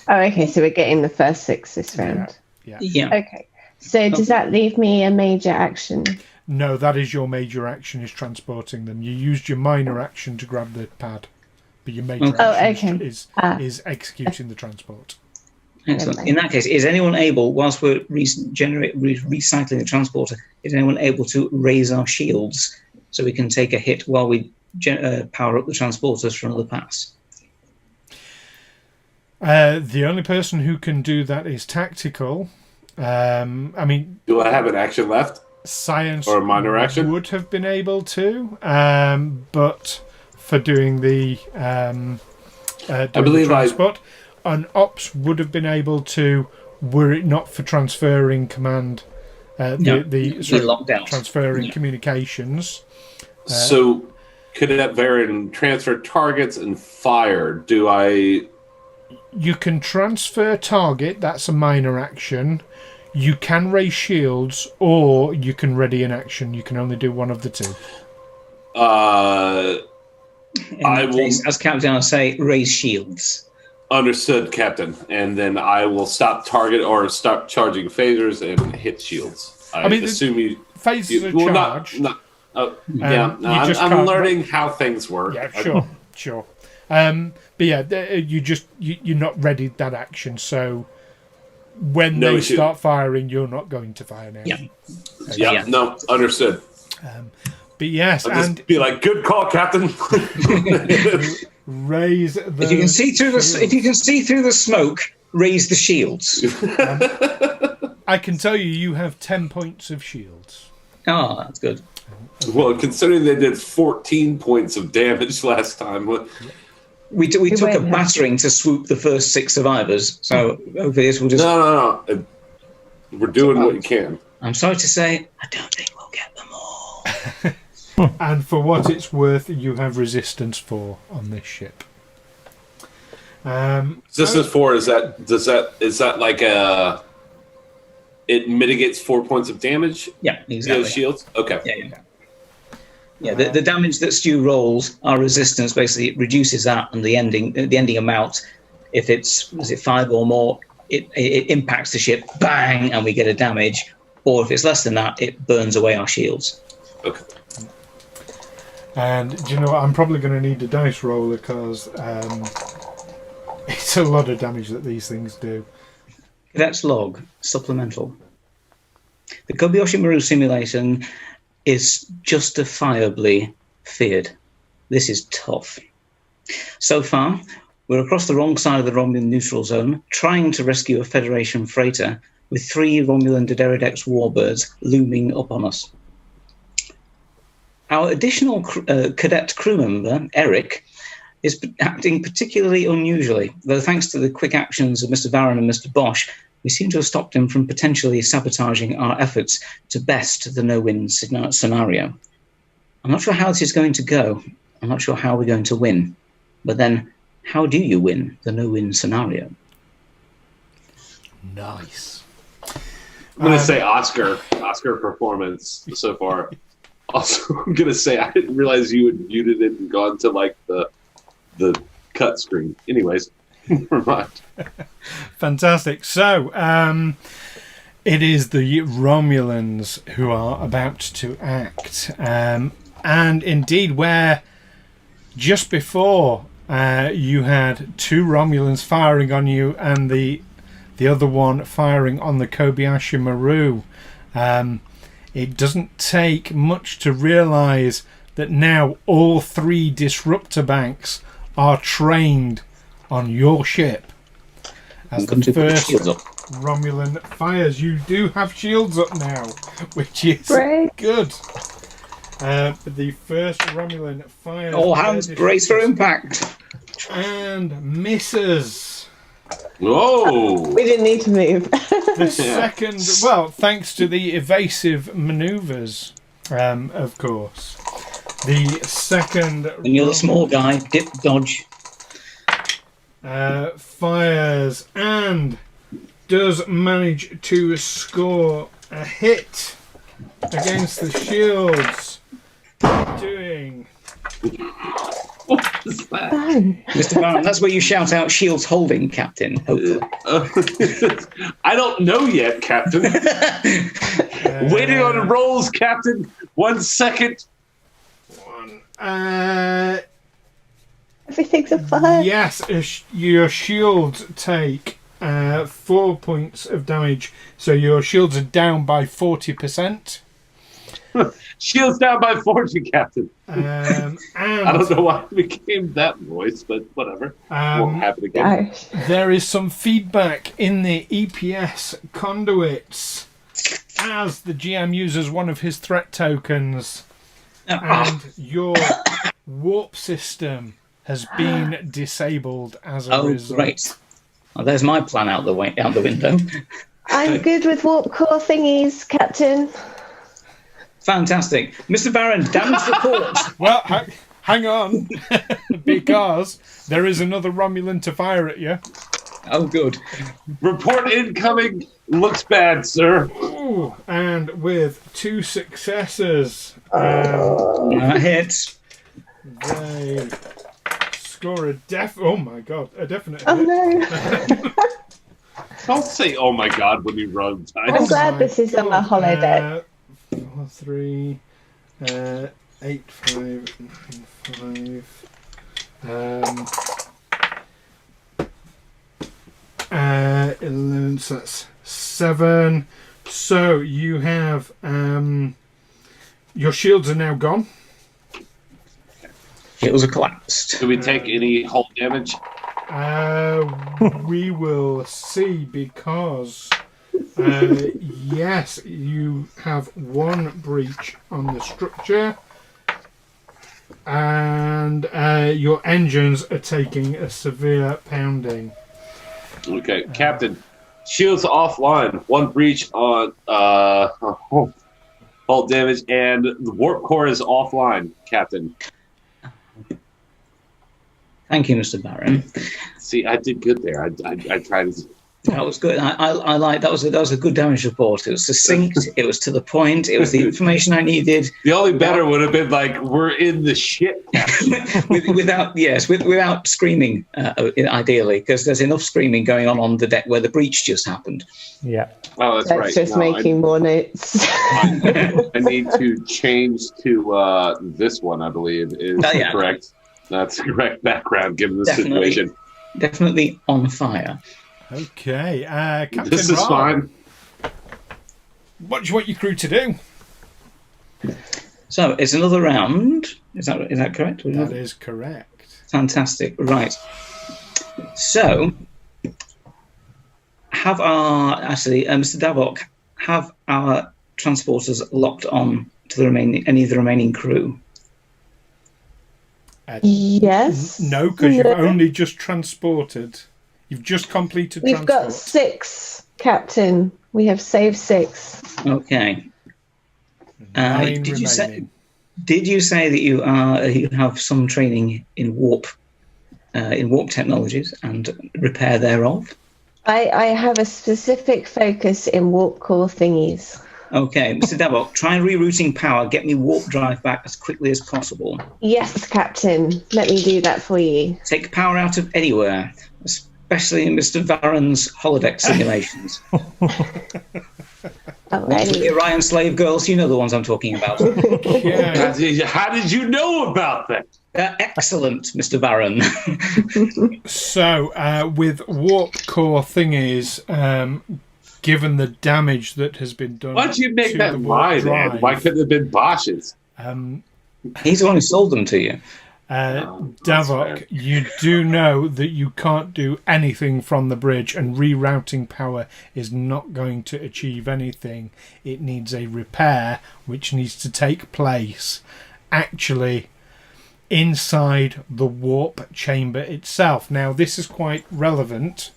Oh, okay. So we're getting the first 6 this round. Yeah. Okay. So does that leave me a major action? No, that is your major action, is transporting them. You used your minor action to grab the pad, but your major action is executing the transport. Excellent. In that case, is anyone able, whilst we're recycling the transporter, is anyone able to raise our shields so we can take a hit while we power up the transporters for another pass? The only person who can do that is tactical. Do I have an action left? Science or a minor action would have been able to, but for doing the transport. An ops would have been able to, were it not for transferring command, transferring communications. So, Cadet Varen transfer targets and fire. You can transfer target. That's a minor action. You can raise shields, or you can ready an action. You can only do one of the two. I will, as Captain, I'll say raise shields. Understood, Captain. And then I will stop target or stop charging phasers and hit shields. I assume you phasers are charged. I'm learning how things work. Yeah, sure. But yeah, you're not ready that action. So when they start firing, you're not going to fire now. No, understood. But yes, just be like, good call, Captain. Raise the if you can see through the smoke, raise the shields. I can tell you have 10 points of shields. Oh, that's good. Well, considering they did 14 points of damage last time. We took a battering to swoop the first 6 survivors, so over this we'll just... No. We're doing what you can. I'm sorry to say, I don't think we'll get them all. And for what it's worth, you have resistance 4 on this ship. Resistance 4, is that like it mitigates 4 points of damage? Yeah, exactly. Those shields? Okay. Yeah. The damage that Stu rolls, our resistance basically reduces that, and the ending amount, if it's 5 or more, it impacts the ship, bang, and we get a damage. Or if it's less than that, it burns away our shields. Okay. And do you know what? I'm probably going to need a dice roller because it's a lot of damage that these things do. That's log supplemental. The Kobayashi Maru simulation is justifiably feared. This is tough. So far, We're across the wrong side of the Romulan neutral zone, trying to rescue a Federation freighter with 3 Romulan Dederidex warbirds looming up on us. Our additional cadet crew member, Eric, is acting particularly unusually, though thanks to the quick actions of Mr. Varen and Mr. Bosh, we seem to have stopped him from potentially sabotaging our efforts to best the no-win scenario. I'm not sure how this is going to go. I'm not sure how we're going to win. But then, how do you win the no-win scenario? Nice. I'm going to say Oscar performance so far. Also, I'm going to say I didn't realize you had muted it and gone to like the cut screen. Anyways, never mind. Fantastic. So, it is the Romulans who are about to act. And indeed, where just before you had 2 Romulans firing on you and the other one firing on the Kobayashi Maru, it doesn't take much to realise that now all 3 disruptor banks are trained on your ship. As the first Romulan fires, you do have shields up now, which is good. The first Romulan fires. All hands brace for impact. And misses. Whoa! We didn't need to move. The second, well, thanks to the evasive manoeuvres, of course. The second... And you're the small guy, dip, dodge. Fires and does manage to score a hit against the shields. Doing... What is that? Mr. Varen, that's where you shout out shields holding, Captain, hopefully. I don't know yet, Captain. Waiting on rolls, Captain. 1 second. Everything's a fire. Yes, your shields take 4 points of damage, so your shields are down by 40%. Shields down by 40, Captain. And I don't know why it became that voice, but whatever. Won't happen again. There is some feedback in the EPS conduits as the GM uses one of his threat tokens, and your warp system has been disabled as a result. Great. Well, there's my plan out the window. I'm good with warp core thingies, Captain. Fantastic. Mr. Varen, damage report. Well, hang on, because there is another Romulan to fire at you. Oh, good. Report incoming. Looks bad, sir. Ooh, and with 2 successes, Hit. they score a definite Oh hit. no. Don't say, oh my god, when you run time. I'm glad this is on a holodeck. 4, 3, 8, 5, 9, 5. 11, so that's 7. So you have your shields are now gone. Shields are collapsed. Do we take any hull damage? We will see, because yes, you have 1 breach on the structure, and your engines are taking a severe pounding. Okay, Captain. Shields offline. 1 breach on hull damage, and the warp core is offline, Captain. Thank you, Mr. Varen. See, I did good there. I tried to... That was good. I like that. Was a good damage report. It was succinct. It was to the point. It was the information I needed. The only better would have been like, we're in the shit. without screaming, ideally, because there's enough screaming going on the deck where the breach just happened. Yeah. Oh, that's That's right. just making more notes. I need to change to this one, I believe, is correct. That's the correct background given the situation. Definitely on fire. Okay, Captain This is Wraal, fine. what do you want your crew to do? So it's another round. Is that correct? That is correct. Fantastic. Right. So, have our Mr. Davok, have our transporters locked on to any of the remaining crew? Yes. No, because you've only just transported. You've just completed We've transport. got 6, Captain. We have saved 6. Okay. 9 did remaining. you say that you have some training in warp technologies and repair thereof? I have a specific focus in warp core thingies. Okay, Mr. Davok, try rerouting power. Get me warp drive back as quickly as possible. Yes, Captain. Let me do that for you. Take power out of anywhere, especially in Mr. Varen's holodeck simulations. The Orion slave girls, you know the ones I'm talking about. Yeah. How did you know about that? Excellent, Mr. Varen. So, with warp core thingies, given the damage that has been done, why'd you make that mine? Why couldn't it have been Bosch's? He's the one who sold them to you. Davok, you do know that you can't do anything from the bridge, and rerouting power is not going to achieve anything. It needs a repair, which needs to take place actually inside the warp chamber itself. Now, this is quite relevant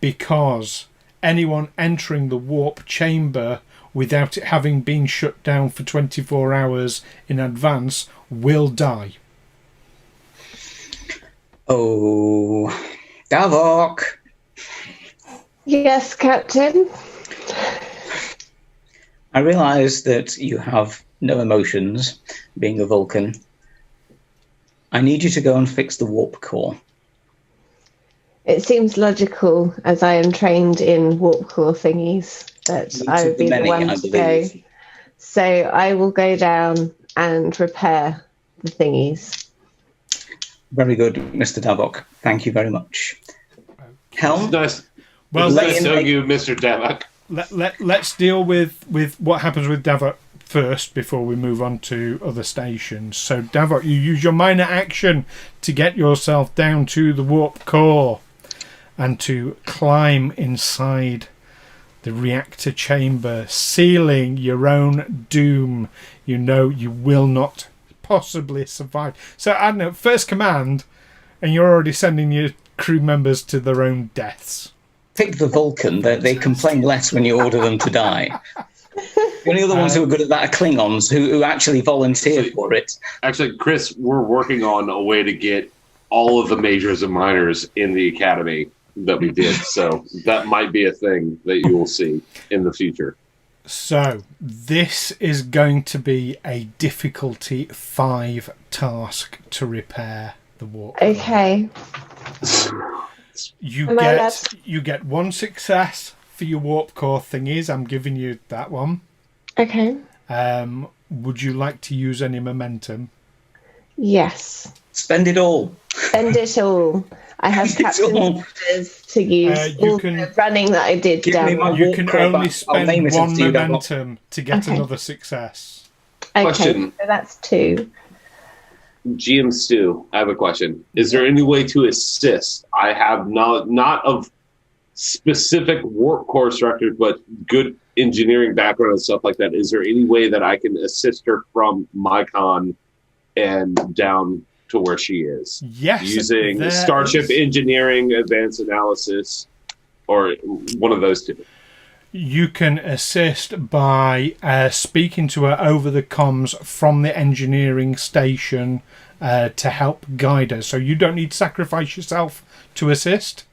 because anyone entering the warp chamber without it having been shut down for 24 hours in advance will die. Oh, Davok. Yes, Captain. I realise that you have no emotions, being a Vulcan. I need you to go and fix the warp core. It seems logical, as I am trained in warp core thingies, that I would be the one to go. So I will go down and repair the thingies. Very good, Mr. Davok. Thank you very much. Helm? Nice. Well, nice knowing you, Mr. Davok. Let's deal with what happens with Davok first before we move on to other stations. So, Davok, you use your minor action to get yourself down to the warp core and to climb inside the reactor chamber, sealing your own doom. You know you will not possibly survive. So, I don't know, first command, and you're already sending your crew members to their own deaths. Pick the Vulcan. They complain less when you order them to die. The only other ones who are good at that are Klingons, who actually volunteer for it. Actually, Chris, we're working on a way to get all of the majors and minors in the academy that we did. So that might be a thing that you will see in the future. So this is going to be a difficulty 5 task to repair the warp. Okay. You get 1 success for your warp core thingies. I'm giving you that one. Okay. Would you like to use any momentum? Yes. Spend it all. Spend it all. I have captain's orders to use the running that I did down. You can only spend 1 momentum to get another success. Okay, Question. so that's 2. GM Stu, I have a question. Is there any way to assist? I have not of specific warp core structures, but good engineering background and stuff like that. Is there any way that I can assist her from Mycon and down to where she is? Yes. Using Starship Engineering, Advanced Analysis, or one of those two. You can assist by speaking to her over the comms from the engineering station to help guide her. So you don't need to sacrifice yourself to assist.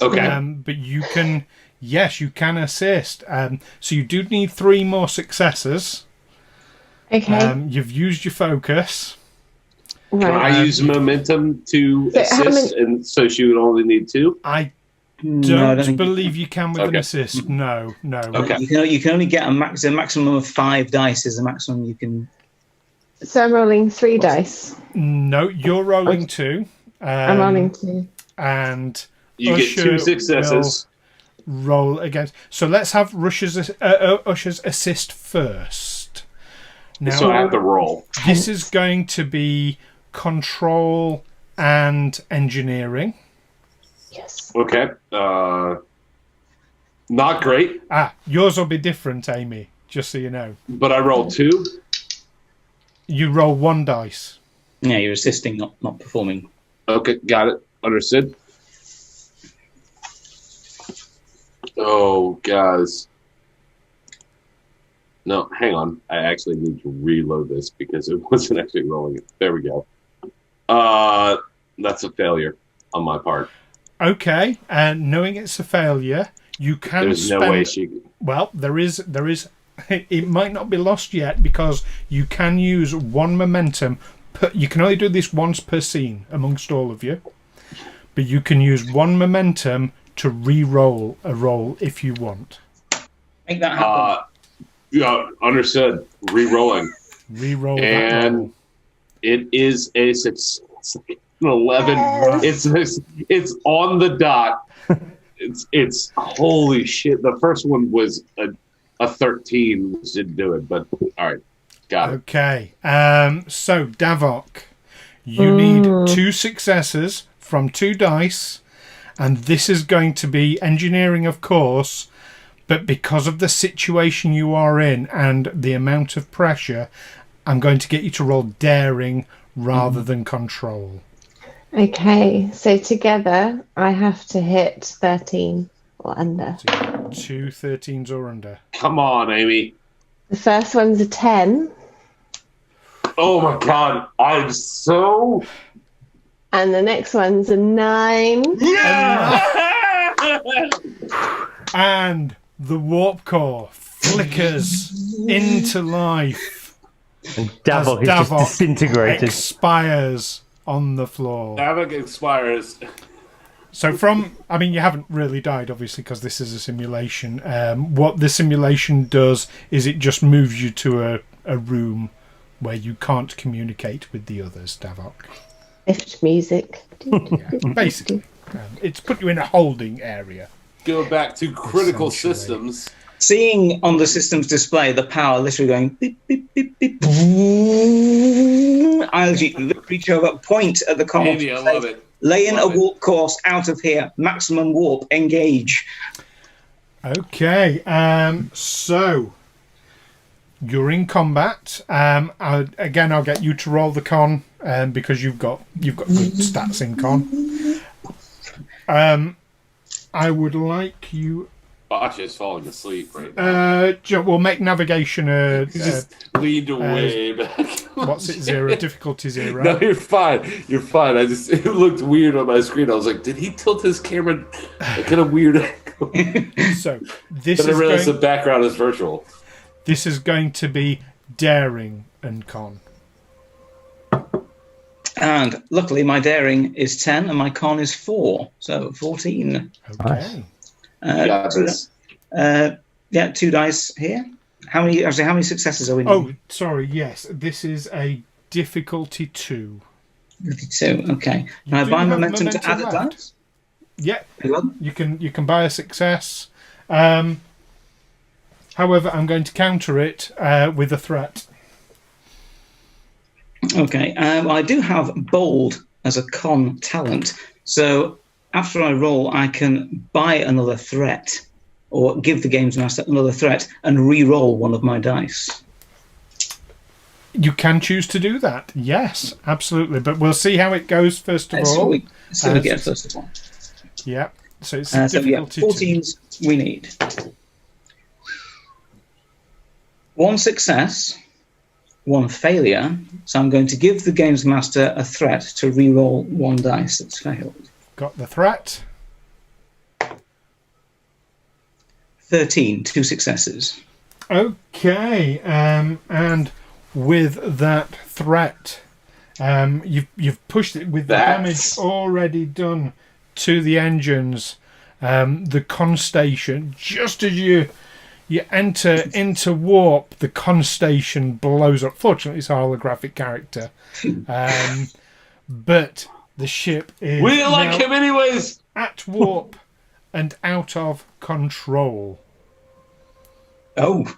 Okay. But you can, yes, you can assist. So you do need 3 more successes. Okay. You've used your focus. Right. Can I use momentum to assist, and so she would only need 2? I don't believe you can with an assist. No. Okay. You can only get a maximum of 5 dice is the maximum you can. So I'm rolling 3 dice. No, you're rolling 2. I'm rolling 2. And you get 2 successes. Roll against. So let's have Usher's assist first. Now, so I have to roll. This is going to be control and engineering. Yes. Okay. Not great. Yours will be different, Amy, just so you know. But I rolled 2. You roll 1 dice. Yeah, you're assisting, not performing. Okay, got it. Understood. Oh, guys. No, hang on. I actually need to reload this because it wasn't actually rolling it. There we go. That's a failure on my part. Okay, and knowing it's a failure, you can There's spend... no way she... Well, there is... It might not be lost yet because you can use 1 momentum. You can only do this once per scene amongst all of you. But you can use 1 momentum to re-roll a roll if you want. Make that happen. Yeah, understood. Re-rolling. Re-roll that And roll. it is a 6. It's an 11. It's on the dot. It's holy shit. The first one was a 13, which didn't do it, but all right. Got it. Okay. So, Davok, you need 2 successes from 2 dice, and this is going to be engineering, of course, but because of the situation you are in and the amount of pressure, I'm going to get you to roll daring rather than control. Okay, so together I have to hit 13 or under. So 2 13s or under. Come on, Amy. The first one's a 10. Oh my god. I'm so... And the next one's a 9. Yeah! And the warp core flickers into life. And Davok is just disintegrated. Expires on the floor. Davok expires. So you haven't really died, obviously, because this is a simulation. What the simulation does is it just moves you to a room where you can't communicate with the others, Davok. Lift music. Yeah, basically. It's put you in a holding area. Go back to critical systems. Seeing on the system's display the power literally going beep, beep, beep, beep. I'll reach over, point at the comm. Amy, I love it. Lay in a warp course out of here. Maximum warp. Engage. Okay. So you're in combat. I'll get you to roll the con because you've got good stats in con. I would like you. Bosh is falling asleep right now. We'll make navigation He just leaned way back. What's it? 0 difficulty 0. No, you're fine. You're fine. It looked weird on my screen. I was like, did he tilt his camera kind of weird? So this But I realized the background is virtual. This is going to be daring and con. And luckily, my daring is 10 and my con is 4, so 14. Okay. Yeah, 2 dice here. How many successes are we needing? Oh, sorry. Yes, this is a difficulty 2. 52. Okay. Can I buy momentum to add a dice? Yeah, you can buy a success. However, I'm going to counter it with a threat. Okay. I do have bold as a con talent, so after I roll, I can buy another threat, or give the games master another threat and re-roll one of my dice. You can choose to do that. Yes, absolutely. But we'll see how it goes first of all. Let's see what we get first of all. Yeah. So it's difficulty 14s we need. 1 success, 1 failure. So I'm going to give the games master a threat to re-roll 1 dice that's failed. Got the threat. 13, 2 successes. Okay, and with that threat, you've pushed it with the damage already done to the engines. The con station, just as you enter into warp, the con station blows up. Fortunately, it's a holographic character, but the ship is we didn't like him anyways. At warp and out of control. Oh.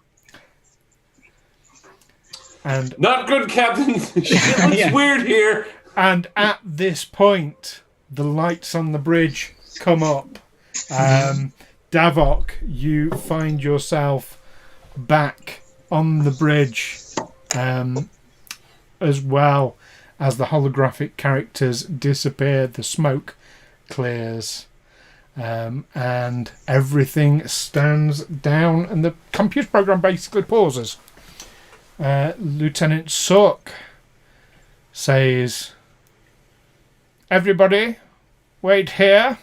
And not good, Captain. Shit looks weird here. And at this point, the lights on the bridge come up. Davok, you find yourself back on the bridge, as well as the holographic characters disappear, the smoke clears, and everything stands down, and the computer program basically pauses. Lieutenant Sook says, "Everybody, wait here,"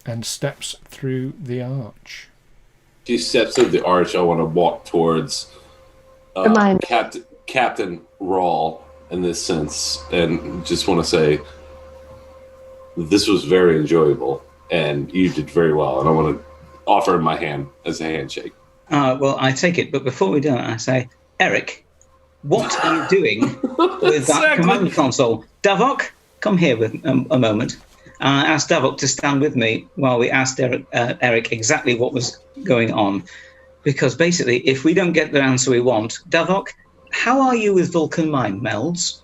and steps through the arch. She steps through the arch. I want to walk towards Captain Wraal in this sense, and just want to say this was very enjoyable, and you did very well. And I want to offer him my hand as a handshake. Well, I take it, but before we do it, I say, Eric, what are you doing with that command console? Davok, come here with a moment. I asked Davok to stand with me while we asked Eric exactly what was going on. Because basically, if we don't get the answer we want, Davok, how are you with Vulcan mind melds?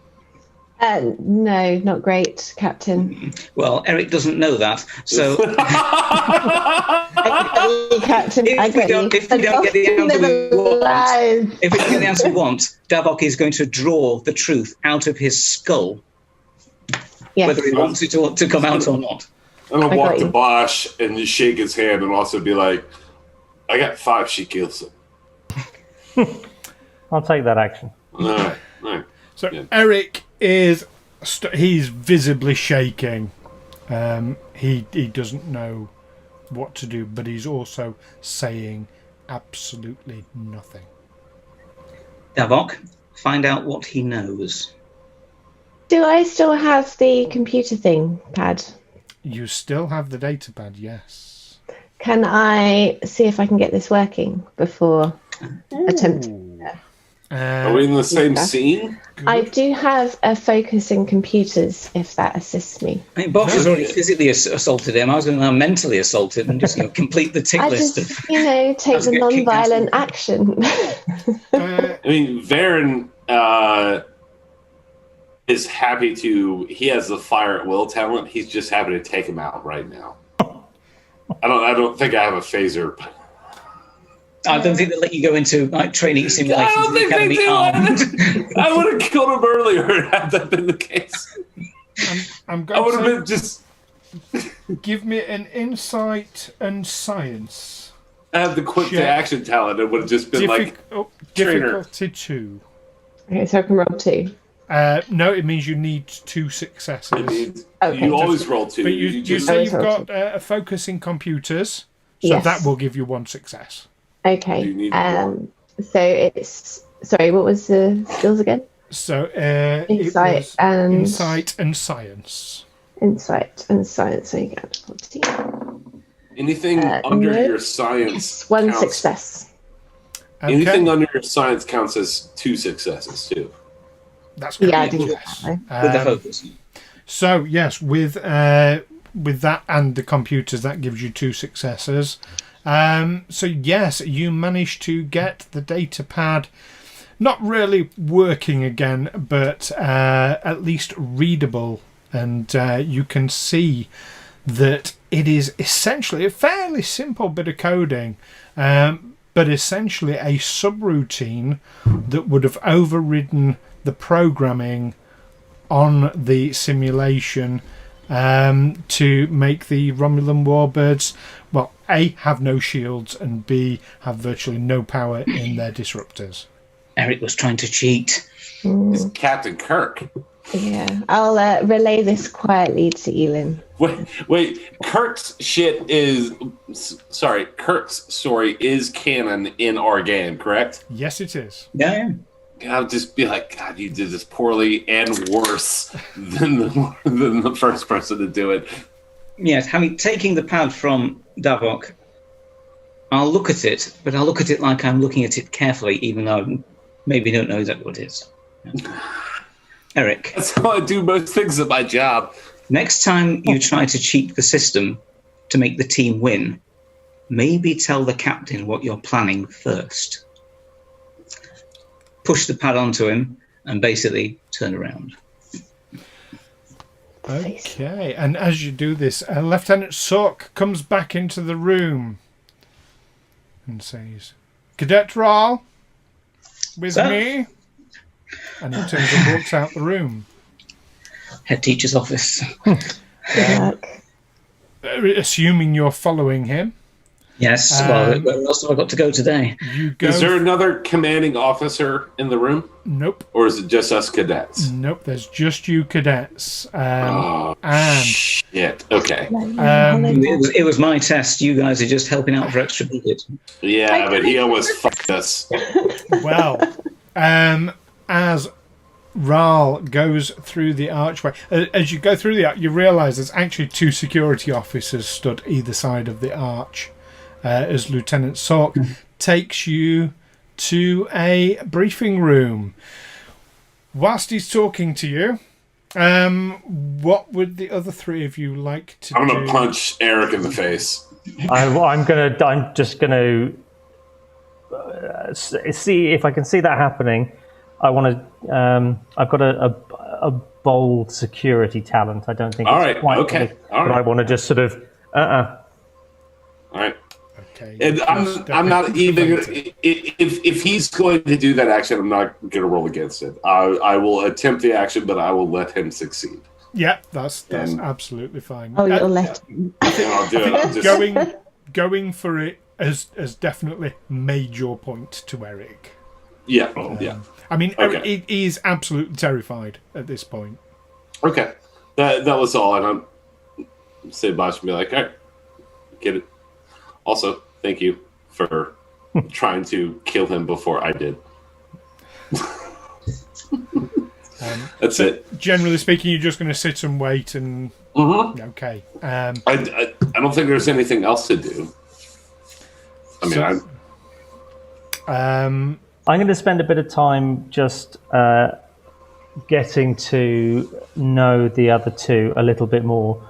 No, not great, Captain. Well, Eric doesn't know that, so Captain, if we don't get the answer we want, Davok is going to draw the truth out of his skull, whether he wants it to come out or not. I'm gonna walk to Bosh and just shake his hand, and also be like, "I got 5. She kills him." I'll take that action. All right. So Eric is he's visibly shaking. He doesn't know what to do, but he's also saying absolutely nothing. Davok, find out what he knows. Do I still have the computer thing pad? You still have the data pad, yes. Can I see if I can get this working before attempting? Are we in the same scene? I do have a focus in computers, if that assists me. I mean, Bosh has already physically assaulted him. I was going to mentally assault him and just complete the tick list. Take the non-violent action. I mean, Varen is happy to. He has the fire at will talent. He's just happy to take him out right now. I don't think I have a phaser. I don't think they let you go into training simulations. I don't think they do. I would have killed him earlier had that been the case. I would have been just. Give me an insight and science. I have the quick to action talent. It would have just been difficulty 2. Okay, so I can roll 2. No, it means you need 2 successes. You always roll 2. But you say you've got a focus in computers, so that will give you 1 success. Okay. So it's what was the skills again? So insight and science. Insight and science. So you get 14. Anything under your science? Yes, 1 success. Okay. Anything under your science counts as 2 successes too. That's correct. Yeah, I didn't get that. With the focus. So yes, with that and the computers, that gives you 2 successes. So yes, you managed to get the data pad not really working again, but at least readable, and you can see that it is essentially a fairly simple bit of coding, but essentially a subroutine that would have overridden the programming on the simulation to make the Romulan warbirds, well, A, have no shields, and B, have virtually no power in their disruptors. Eric was trying to cheat. It's Captain Kirk. Yeah, I'll relay this quietly to Eelin. Wait, Kirk's story is canon in our game, correct? Yes, it is. Yeah. I'll just be like, God, you did this poorly and worse than the first person to do it. Yes, taking the pad from Davok, I'll look at it, but I'll look at it like I'm looking at it carefully, even though I maybe don't know exactly what it is. Eric. That's how I do most things at my job. Next time you try to cheat the system to make the team win, maybe tell the captain what you're planning first. Push the pad onto him and basically turn around. Okay, and as you do this, Lieutenant Sook comes back into the room and says, Cadet Wraal, with me? And he turns and walks out the room. Head teacher's office. Assuming you're following him. Yes, well, where else have I got to go today? Is there another commanding officer in the room? Nope. Or is it just us cadets? Nope, there's just you cadets. Shit. Okay. It was my test. You guys are just helping out for extra credit. Yeah, but he almost fucked us. Well, as Wraal goes through the archway, as you go through the arch, you realise there's actually 2 security officers stood either side of the arch. As Lieutenant Sook takes you to a briefing room. Whilst he's talking to you, what would the other 3 of you like to do? I'm going to punch Eric in the face. I'm just gonna see if I can see that happening. I want to. I've got a bold security talent. I don't think. All it's right. quite Okay. big, All but right. I want to just sort of. All right. Okay. And I'm not even if he's going to do that action, I'm not going to roll against it. I will attempt the action, but I will let him succeed. Yeah, that's absolutely fine. Oh, you'll let him. I'll do it. Going for it has definitely made your point to Eric. Yeah. Yeah. I mean, Okay. Eric is absolutely terrified at this point. Okay. That was all, and I'm say Bosh and be like, all right, get it. Also, thank you for trying to kill him before I did. That's it. Generally speaking, you're just going to sit and wait and... Mm-hmm. Okay. I don't think there's anything else to do. I mean, I'm going to spend a bit of time just getting to know the other 2 a little bit more,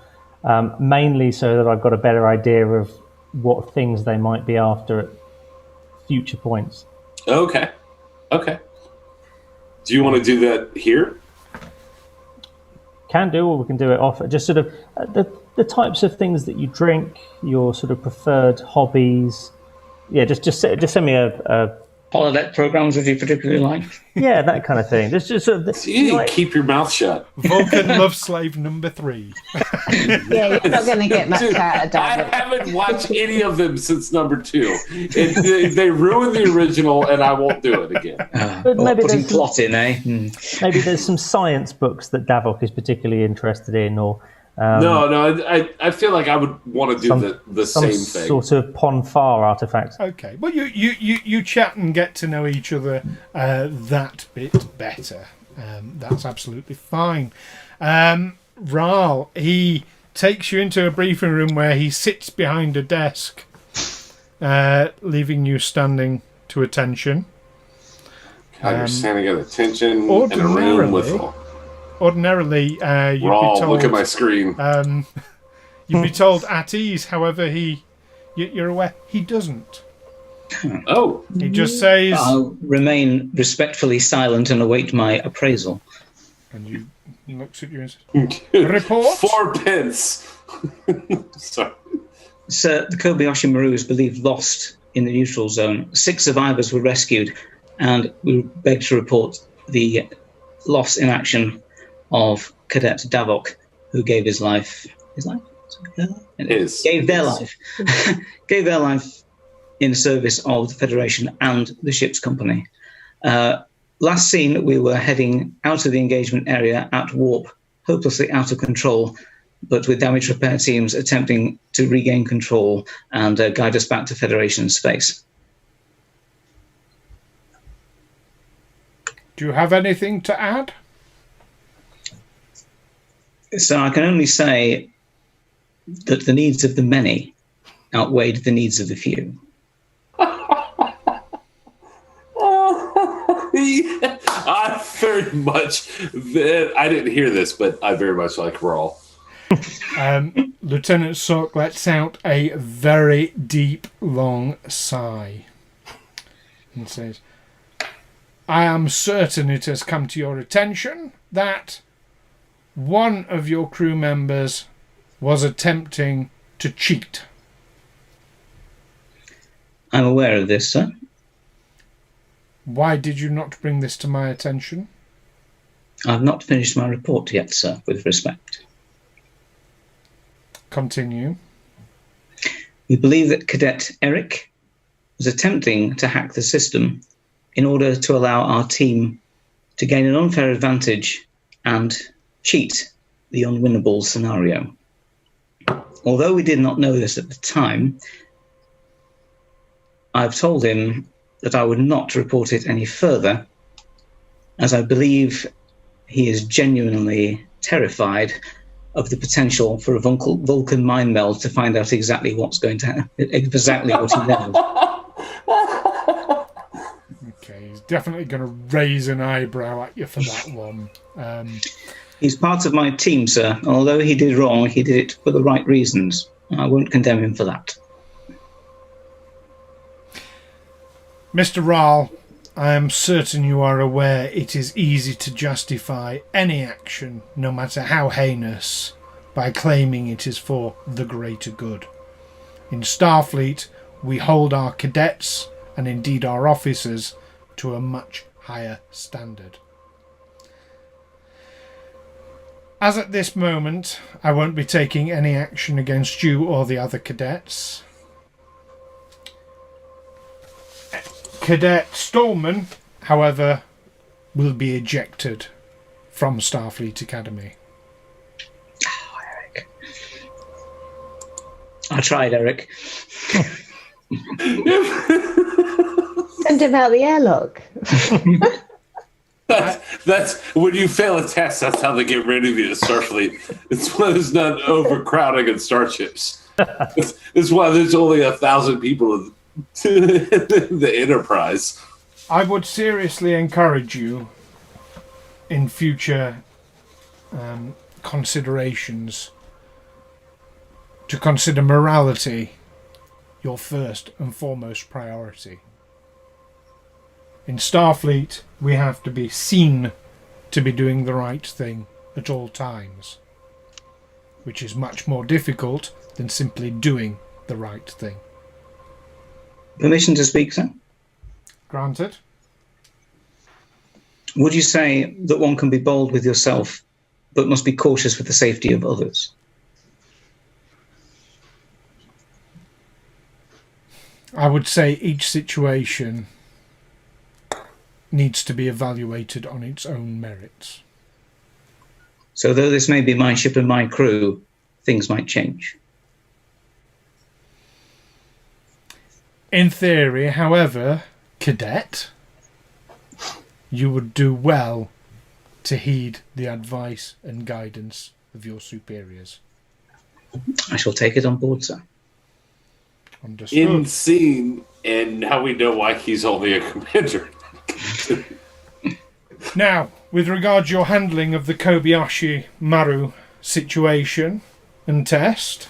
mainly so that I've got a better idea of what things they might be after at future points. Okay. Do you want to do that here? Can do, or we can do it off. Just sort of the types of things that you drink, your sort of preferred hobbies. Yeah, just send me a Holodeck programs, if you particularly like. Yeah, that kind of thing. Just sort of keep your mouth shut. Vulcan love slave number 3. Yeah, you're not going to get much out of I that. haven't watched any of them since number 2. They ruined the original, and I won't do it again. But maybe putting plot in, eh? Maybe there's some science books that Davok is particularly interested in, or no. I feel like I would want to do the some same thing. sort of Ponfar artifact. Okay. Well, you chat and get to know each other that bit better. That's absolutely fine. Wraal, he takes you into a briefing room where he sits behind a desk, leaving you standing to attention. You're standing at attention in a room with... Ordinarily, you'd Wraal, be told... look at my screen. You'd be told at ease, however, you're aware he doesn't. Oh. He just says... I'll remain respectfully silent and await my appraisal. And he looks at you and says, report? 4 pence. Sorry. Sir, the Kobayashi Maru is believed lost in the neutral zone. 6 survivors were rescued, and we beg to report the loss in action of Cadet Davok, who gave his life. Gave their life in service of the Federation and the ship's company. Last seen, we were heading out of the engagement area at warp, hopelessly out of control, but with damage repair teams attempting to regain control and guide us back to Federation space. Do you have anything to add? So I can only say that the needs of the many outweighed the needs of the few. I very much... I didn't hear this, but I very much like Wraal. Lieutenant Sook lets out a very deep, long sigh and says, I am certain it has come to your attention that one of your crew members was attempting to cheat. I'm aware of this, sir. Why did you not bring this to my attention? I've not finished my report yet, sir, with respect. Continue. We believe that Cadet Eric was attempting to hack the system in order to allow our team to gain an unfair advantage and cheat the unwinnable scenario. Although we did not know this at the time, I've told him that I would not report it any further, as I believe he is genuinely terrified of the potential for a Vulcan mind meld to find out exactly what's going to happen, exactly what he knows. Okay, he's definitely going to raise an eyebrow at you for that one. He's part of my team, sir. Although he did wrong, he did it for the right reasons. I won't condemn him for that. Mr. Wraal, I am certain you are aware it is easy to justify any action, no matter how heinous, by claiming it is for the greater good. In Starfleet, we hold our cadets, and indeed our officers, to a much higher standard. As at this moment, I won't be taking any action against you or the other cadets. Cadet Stallman, however, will be ejected from Starfleet Academy. Oh, Eric. I tried, Eric. Send him out the airlock. That's when you fail a test. That's how they get rid of you at Starfleet. It's why there's not overcrowding in starships. It's why there's only 1,000 people in the Enterprise. I would seriously encourage you in future considerations to consider morality your first and foremost priority. In Starfleet, we have to be seen to be doing the right thing at all times, which is much more difficult than simply doing the right thing. Permission to speak, sir? Granted. Would you say that one can be bold with yourself, but must be cautious with the safety of others? I would say each situation needs to be evaluated on its own merits. So though this may be my ship and my crew, things might change. In theory, however, Cadet, you would do well to heed the advice and guidance of your superiors. I shall take it on board, sir. Understood. In scene, and now we know why he's only a commander. Now, with regard to your handling of the Kobayashi Maru situation and test,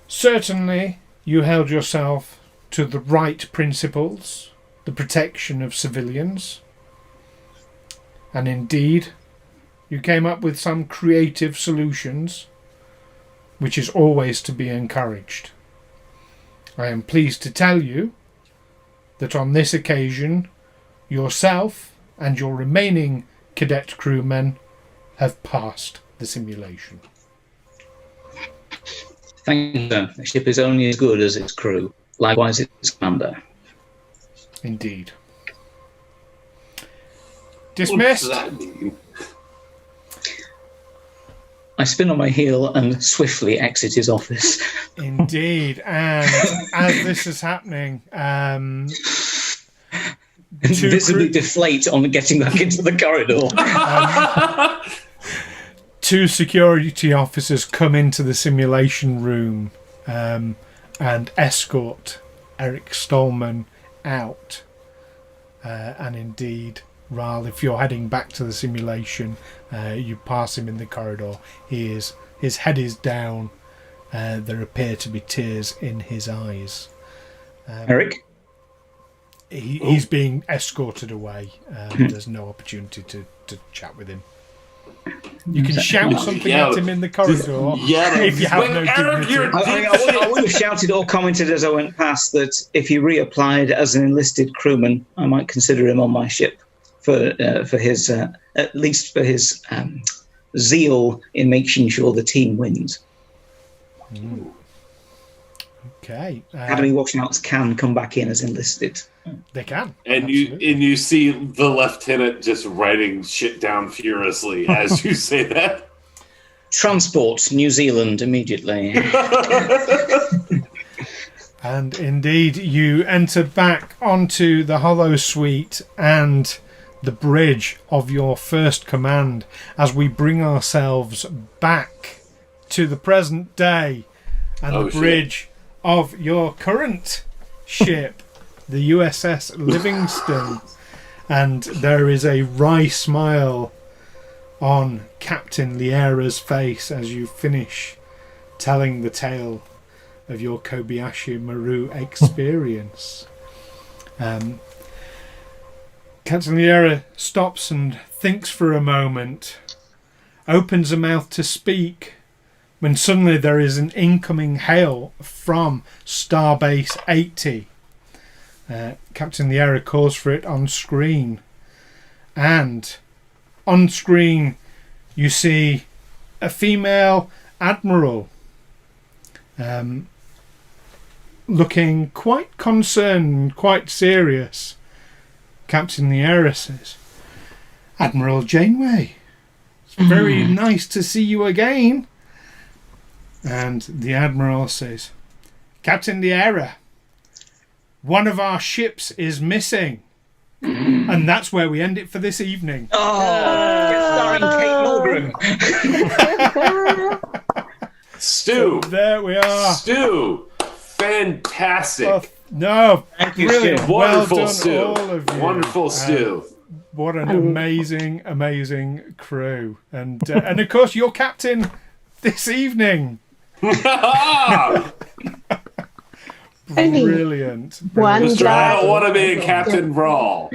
certainly you held yourself to the right principles, the protection of civilians, and indeed you came up with some creative solutions, which is always to be encouraged. I am pleased to tell you that on this occasion, yourself and your remaining cadet crewmen have passed the simulation. Thank you, sir. A ship is only as good as its crew. Likewise, its commander. Indeed. Dismissed. What does that mean? I spin on my heel and swiftly exit his office. Indeed. And as this is happening, visibly deflate on getting back into the corridor. Two security officers come into the simulation room and escort Eric Stallman out. And indeed, Wraal, if you're heading back to the simulation, you pass him in the corridor. His head is down. There appear to be tears in his eyes. Eric? he's being escorted away. There's no opportunity to chat with him. You can shout something at him in the corridor if you have no dignity. I would have shouted or commented as I went past that if he reapplied as an enlisted crewman, I might consider him on my ship for his at least for his zeal in making sure the team wins. Okay. Academy Washouts can come back in as enlisted. They can. And you see the lieutenant just writing shit down furiously as you say that. Transport New Zealand immediately. And indeed, you enter back onto the Hollow Suite and the bridge of your first command as we bring ourselves back to the present day and the bridge of your current ship, the USS Livingstone. And there is a wry smile on Captain Liera's face as you finish telling the tale of your Kobayashi Maru experience. Captain Liera stops and thinks for a moment, opens a mouth to speak, when suddenly there is an incoming hail from Starbase 80. Captain Liera calls for it on screen. And on screen you see a female admiral looking quite concerned, quite serious. Captain Liera says, "Admiral Janeway, it's very nice to see you again." And the Admiral says, "Captain Liera, one of our ships is missing." And that's where we end it for this evening. Starring Kate Mulgrew. Stu. So there we are. Stu. Fantastic. Thank you, brilliant. Stu. Wonderful, well done, Stu. all of you. Wonderful, Stu. What an amazing crew. And of course, your captain this evening. Brilliant. One Mr. I don't want to be dragon. Captain Wraal.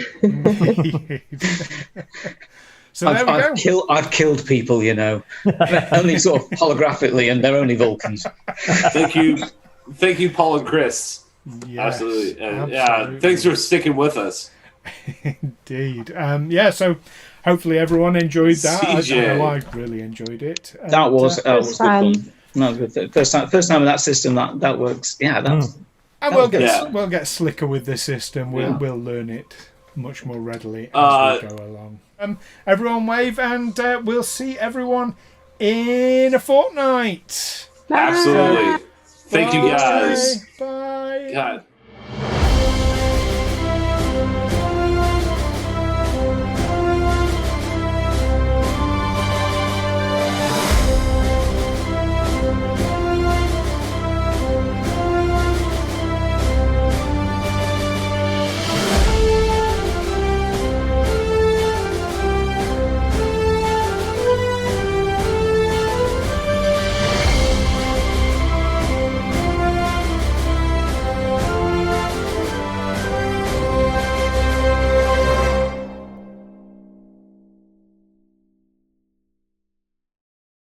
So there we go. I've killed people, you know, only sort of holographically, and they're only Vulcans. Thank you, Paul and Chris. Yes, Absolutely. absolutely. Yeah, thanks for sticking with us. Indeed. So hopefully everyone enjoyed that. CJ. I know I really enjoyed it. And, That was fun. good fun. No, good. First time with that system that works. Yeah, that's. and we'll get slicker with the system. We'll learn it much more readily as we go along. Everyone wave, and we'll see everyone in a fortnight. Absolutely. Thank you, guys. Bye. God.